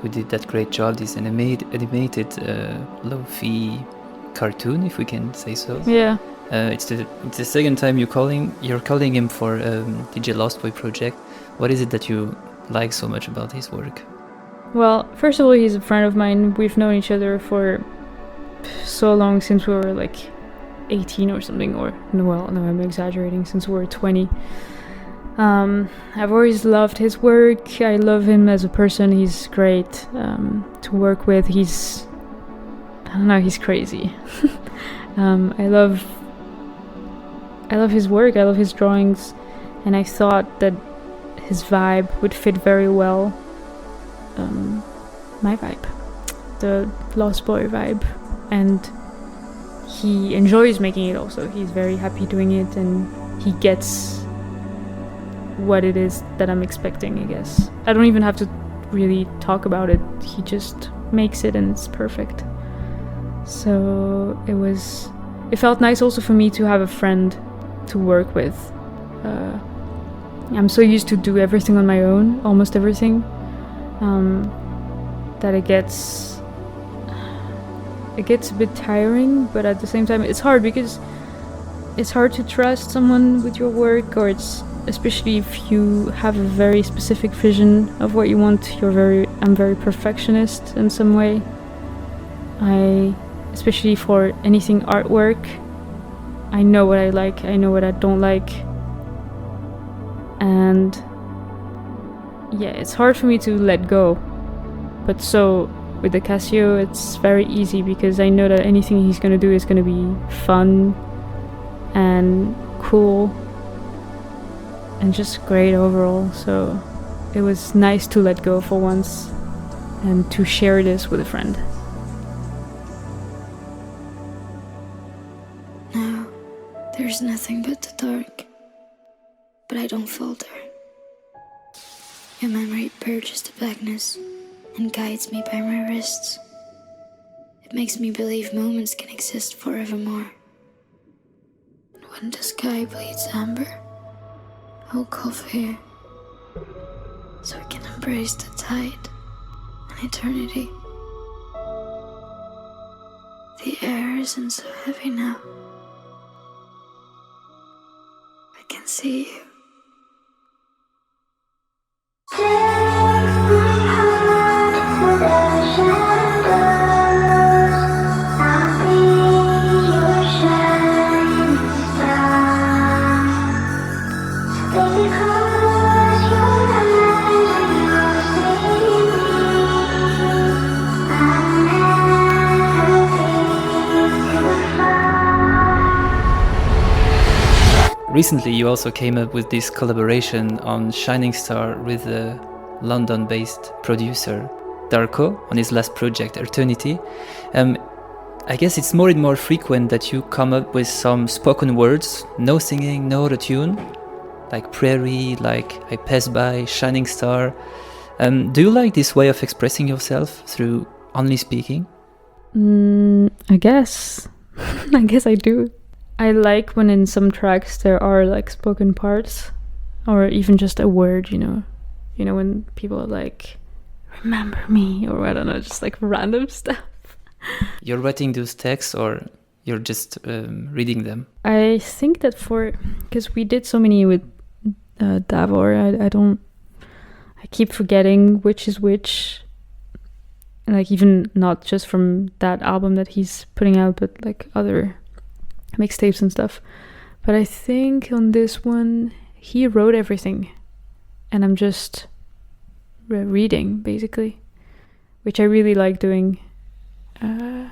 who did that great job, this animated low-fi cartoon, if we can say so. Yeah. It's the second time you're calling him for DJ Lost Boy project. What is it that you like so much about his work? Well, first of all, he's a friend of mine. We've known each other for so long, since we were like 18 or something, no, I'm exaggerating, since we were 20. I've always loved his work. I love him as a person. He's great to work with. He's crazy. I love his work. I love his drawings, and I thought that his vibe would fit very well my vibe, the Lost Boy vibe, and he enjoys making it also. He's very happy doing it, and he gets what it is that I'm expecting, I guess. I don't even have to really talk about it. He just makes it, and it's perfect. So it felt nice also for me to have a friend to work with. I'm so used to do everything on my own, almost everything, that it gets a bit tiring, but at the same time it's hard, because it's hard to trust someone with your work, or it's especially if you have a very specific vision of what you want. I'm very perfectionist in some way. Especially for anything artwork, I know what I like, I know what I don't like, and yeah, it's hard for me to let go. But so with the Casio, it's very easy, because I know that anything he's gonna do is gonna be fun and cool and just great overall. So it was nice to let go for once and to share this with a friend. Now, there's nothing but the dark, but I don't falter. Your memory purges the blackness and guides me by my wrists. It makes me believe moments can exist forevermore. And when the sky bleeds amber, I'll cover here, so we can embrace the tide and eternity. The air isn't so heavy now. I can see you. Recently, you also came up with this collaboration on Shining Star with a London-based producer, Darko, on his last project, Eternity. I guess it's more and more frequent that you come up with some spoken words, no singing, no auto-tune, like Prairie, like I Pass By, Shining Star. Do you like this way of expressing yourself through only speaking? I guess. I guess I do. I like when in some tracks there are like spoken parts, or even just a word, you know. You know, when people are like, remember me, or I don't know, just like random stuff. You're writing those texts or you're just reading them? I think that because we did so many with Davor, I keep forgetting which is which. Like even not just from that album that he's putting out, but like other mixtapes and stuff. But I think on this one, he wrote everything. And I'm just reading, basically. Which I really like doing. I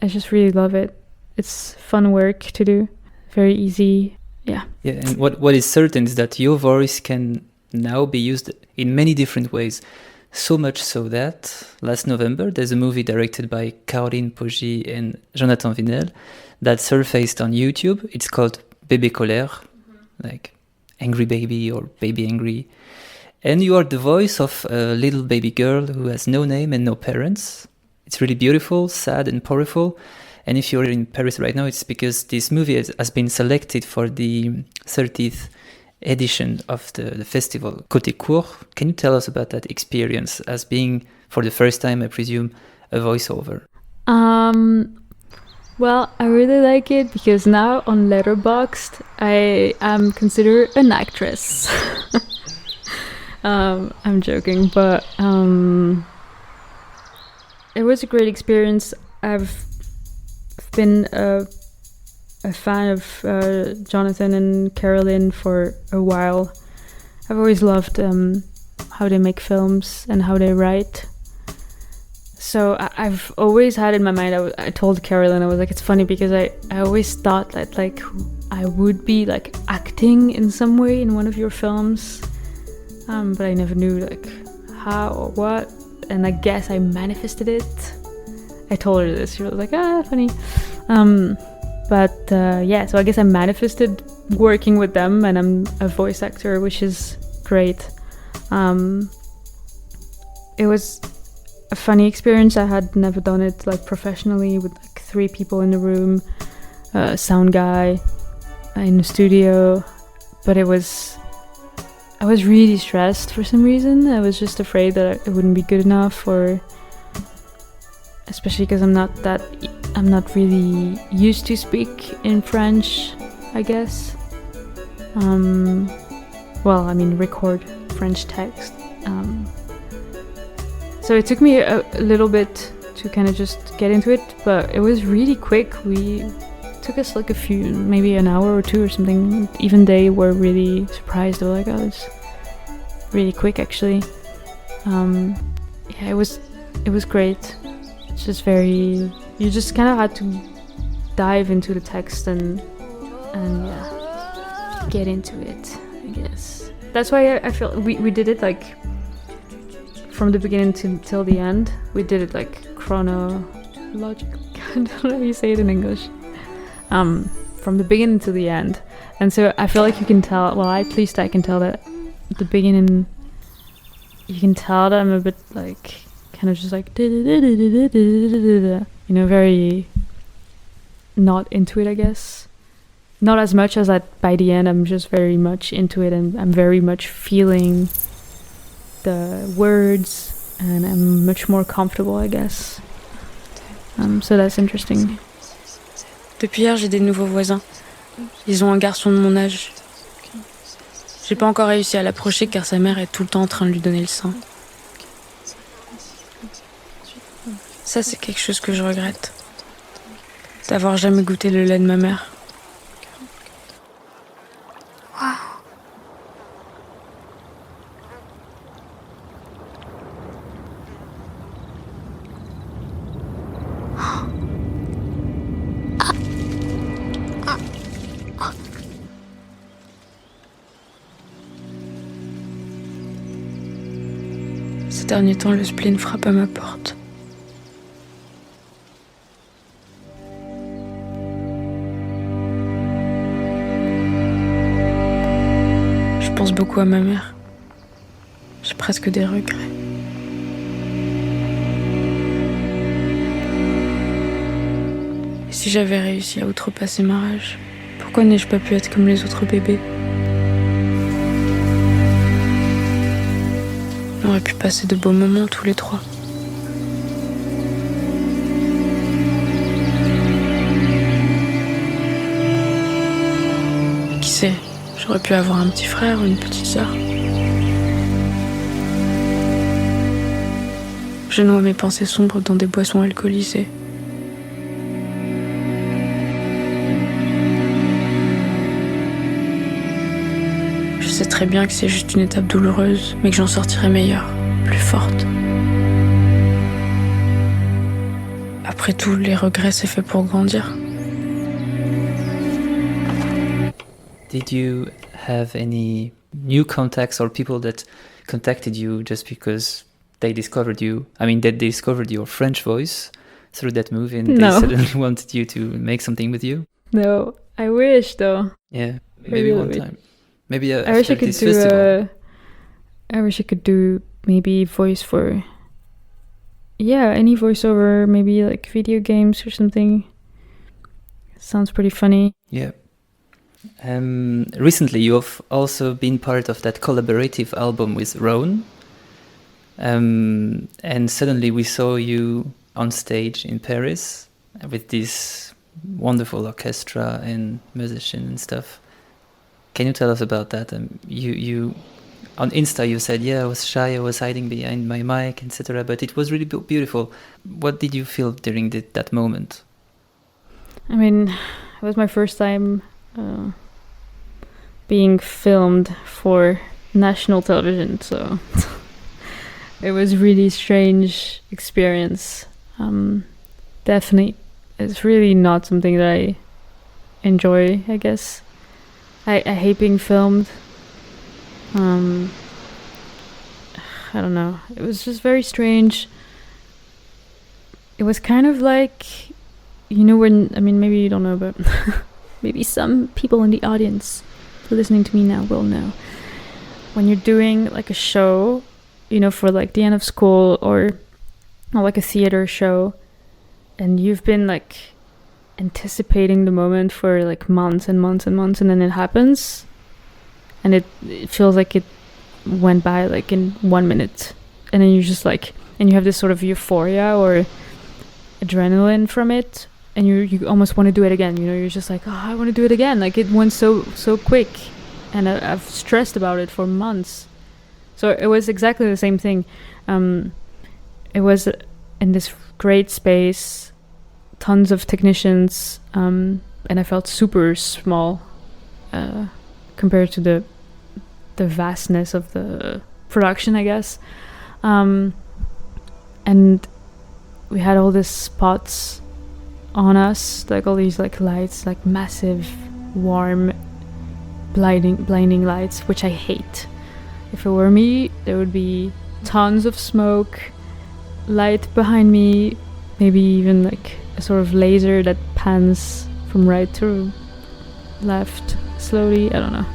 just really love it. It's fun work to do. Very easy. Yeah, and what is certain is that your voice can now be used in many different ways. So much so that last November there's a movie directed by Caroline Poggi and Jonathan Livingston that surfaced on YouTube. It's called Bébé Colère, like angry baby or baby angry. And you are the voice of a little baby girl who has no name and no parents. It's really beautiful, sad and powerful. And if you're in Paris right now, it's because this movie has been selected for the 30th edition of the festival Côté Court. Can you tell us about that experience as being, for the first time, I presume, a voiceover? Well, I really like it because now on Letterboxd, I am considered an actress. I'm joking, but it was a great experience. I've been a fan of Jonathan and Caroline for a while. I've always loved how they make films and how they write. So I've always had in my mind, I told Caroline, I was like, it's funny because I always thought that like I would be like acting in some way in one of your films, but I never knew like how or what, and I guess I manifested it. I told her this, she was like, funny. So I guess I manifested working with them, and I'm a voice actor, which is great. It was a funny experience. I had never done it like professionally with like 3 people in the room, a sound guy in the studio, but I was really stressed for some reason. I was just afraid that it wouldn't be good enough, or especially because I'm not really used to speak in French, I guess. Record French text. So it took me a little bit to kind of just get into it, but it was really quick. It took us like maybe an hour or 2 or something. Even they were really surprised. They were like, oh, it's really quick actually. It was great. It's just you just kind of had to dive into the text and get into it, I guess. That's why I feel we did it like from the beginning till the end. We did it like chronological. I don't know how you say it in English. From the beginning to the end. And so I feel like you can tell, well, at least I can tell that at the beginning, you can tell that I'm a bit like, kind of just like, very not into it, I guess. Not as much as that by the end, I'm just very much into it, and I'm very much feeling the words, and I'm much more comfortable, I guess. So that's interesting. Depuis hier, j'ai des nouveaux voisins. Ils ont un garçon de mon âge. J'ai pas encore réussi à l'approcher car sa mère est tout le temps en train de lui donner le sein. Ça, c'est quelque chose que je regrette. D'avoir jamais goûté le lait de ma mère. Ces derniers temps, le spleen frappe à ma porte. beaucoup à ma mère. J'ai presque des regrets. Et si j'avais réussi à outrepasser ma rage, pourquoi n'ai-je pas pu être comme les autres bébés? On aurait pu passer de beaux moments tous les trois. Et qui sait, j'aurais pu avoir un petit frère ou une petite sœur. Je noie mes pensées sombres dans des boissons alcoolisées. Je sais très bien que c'est juste une étape douloureuse, mais que j'en sortirai meilleure, plus forte. Après tout, les regrets, c'est fait pour grandir. Did you have any new contacts or people that contacted you just because they discovered you? I mean, that they discovered your French voice through that movie and No. they suddenly wanted you to make something with you? No, I wish though. Yeah, maybe one really time. Maybe I wish after I could this do. festival. I wish I could do maybe voice for. Yeah, any voiceover, maybe like video games or something. Sounds pretty funny. Yeah. Recently, you have also been part of that collaborative album with Roan. And suddenly we saw you on stage in Paris with this wonderful orchestra and musician and stuff. Can you tell us about that? You on Insta you said, yeah, I was shy, I was hiding behind my mic, etc. But it was really beautiful. What did you feel during that moment? I mean, it was my first time being filmed for national television, so it was really strange experience. Definitely, it's really not something that I enjoy, I guess. I hate being filmed. I don't know. It was just very strange. It was kind of like, you know, when, I mean, maybe you don't know, but maybe some people in the audience listening to me now will know. When you're doing like a show, you know, for like the end of school or like a theater show, and you've been like anticipating the moment for like months and months and months, and then it happens, and it feels like it went by like in 1 minute, and then you're just like, and you have this sort of euphoria or adrenaline from it, and you almost want to do it again, you know, you're just like, oh, I want to do it again, like it went so quick, and I've stressed about it for months. So it was exactly the same thing. It was in this great space, tons of technicians, and I felt super small compared to the vastness of the production, I guess. And we had all these spots on us, like all these like lights, like massive, warm, blinding lights, which I hate. If it were me, there would be tons of smoke, light behind me, maybe even like a sort of laser that pans from right to left slowly. I don't know.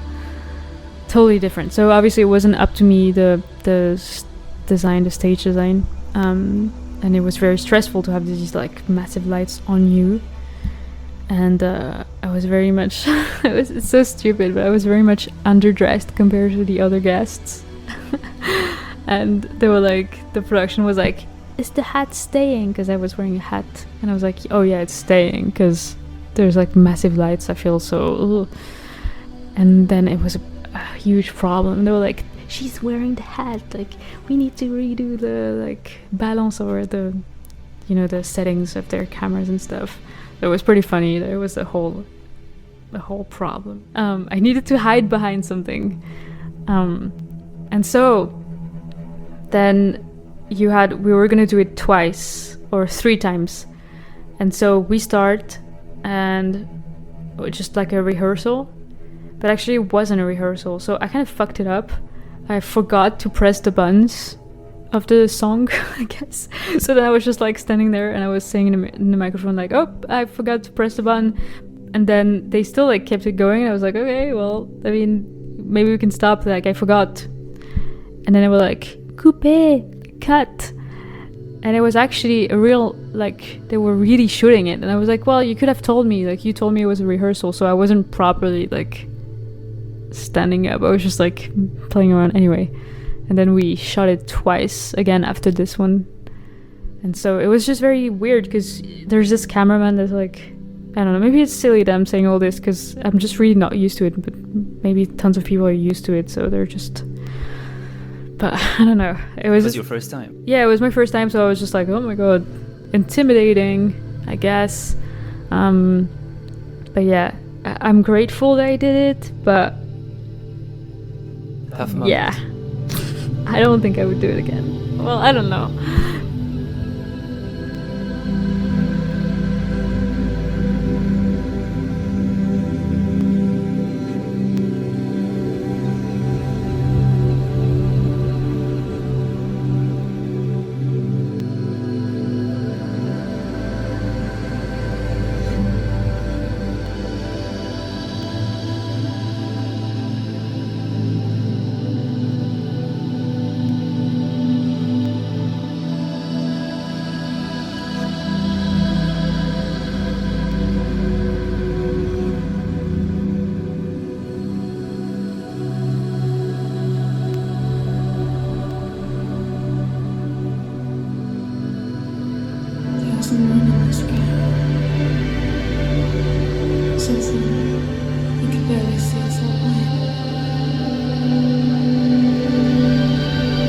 Totally different. So obviously it wasn't up to me, the stage design. And it was very stressful to have these like massive lights on you. And I was very much, it's so stupid, but I was very much underdressed compared to the other guests. And they were like, the production was like, is the hat staying? Because I was wearing a hat. And I was like, oh yeah, it's staying, because there's like massive lights. I feel so... Ugh. And then it was a huge problem. They were like, she's wearing the hat. Like, we need to redo the like balance or the, you know, the settings of their cameras and stuff. It was pretty funny. There was a whole problem. I needed to hide behind something. And so then we were gonna do it twice or 3 times. And so we start, and just like a rehearsal, but actually it wasn't a rehearsal. So I kind of fucked it up. I forgot to press the buttons of the song, I guess. So then I was just like standing there, and I was saying in the microphone like, oh, I forgot to press the button. And then they still like kept it going. I was like, okay, well, I mean, maybe we can stop, like I forgot. And then they were like, coupe, cut. And it was actually a real, like, they were really shooting it. And I was like, well, you could have told me, like, you told me it was a rehearsal, so I wasn't properly, like, standing up. I was just, like, playing around anyway. And then we shot it twice again after this one. And so it was just very weird, because there's this cameraman that's, like, I don't know, maybe it's silly that I'm saying all this, because I'm just really not used to it, but maybe tons of people are used to it, so they're just... But I don't know. It was your first time? Yeah, it was my first time, so I was just like, oh my god, intimidating, I guess. But yeah, I'm grateful that I did it, but Half a month. yeah, I don't think I would do it again. Well, I don't know. There was a moon in the sky. So thin, you could barely see its outline.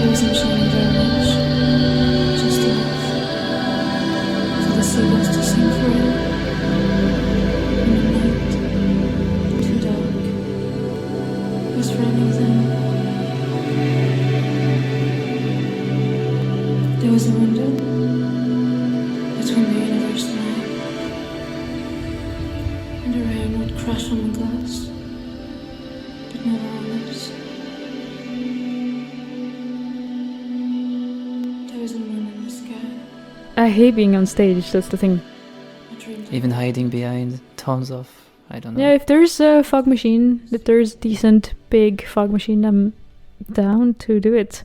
It wasn't shining very much, just enough for the seagulls to sing forever. In the night, too dark, was for any of them. There was a window between the universe and I, and the rain would crash on the glass, but never on us. There was a moon in the sky. I hate being on stage, that's the thing. I dreamed Even hiding behind tons of, I don't know. Yeah, if there's a fog machine, if there's decent big fog machine, I'm down to do it.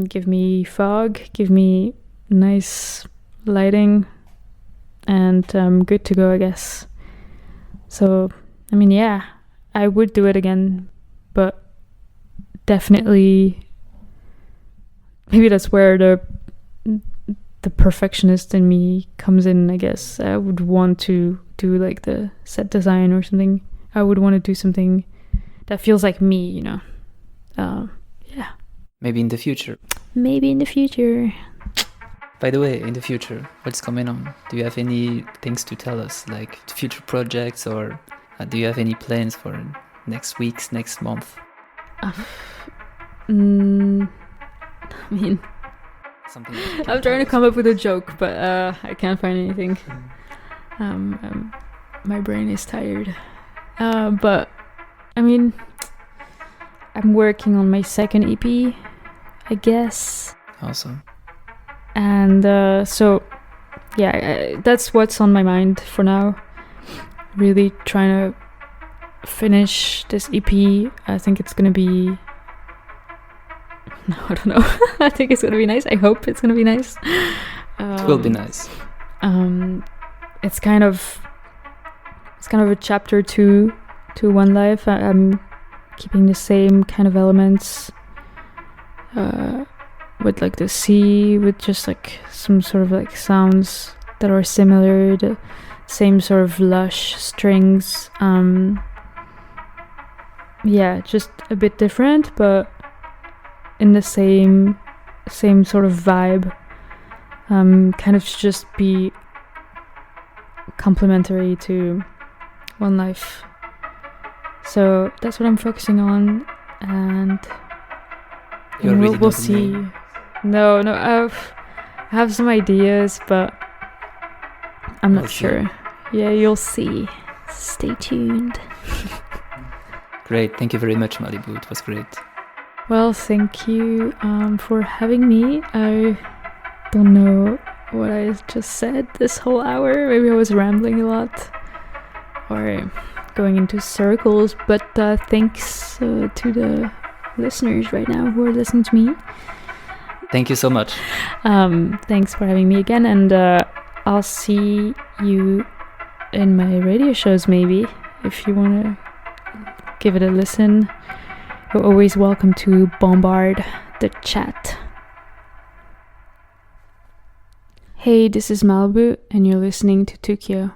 Give me fog, give me nice lighting, and I'm good to go, I guess. So, I mean, yeah, I would do it again, but definitely, maybe that's where the perfectionist in me comes in, I guess. I would want to do like the set design or something. I would want to do something that feels like me, you know. Yeah. Maybe in the future. Maybe in the future. By the way, in the future, what's coming on? Do you have any things to tell us, like future projects, or do you have any plans for next weeks, next month? I mean, Something. I'm trying to come up with a joke, but I can't find anything. My brain is tired. But I mean, I'm working on my second EP, I guess. Awesome. And so, yeah, that's what's on my mind for now. Really trying to finish this EP. I think it's gonna be... No, I don't know. I think it's gonna be nice. I hope it's gonna be nice. It will be nice. It's kind of a chapter 2 to One Life. I'm keeping the same kind of elements. With like the sea, with just like some sort of like sounds that are similar, the same sort of lush strings. Yeah, just a bit different, but in the same sort of vibe. Kind of just be complementary to One Life. So that's what I'm focusing on, and we'll see. Name. No, I have some ideas, but I'm not We'll see. sure. Yeah, you'll see. Stay tuned. Great. Thank you very much, Malibu. It was great. Well, thank you for having me. I don't know what I just said this whole hour. Maybe I was rambling a lot. Or going into circles, but thanks to the listeners right now who are listening to me. Thank you so much. Thanks for having me again, and I'll see you in my radio shows maybe, if you want to give it a listen. You're always welcome to bombard the chat. Hey, this is Malibu, and you're listening to TUKIO.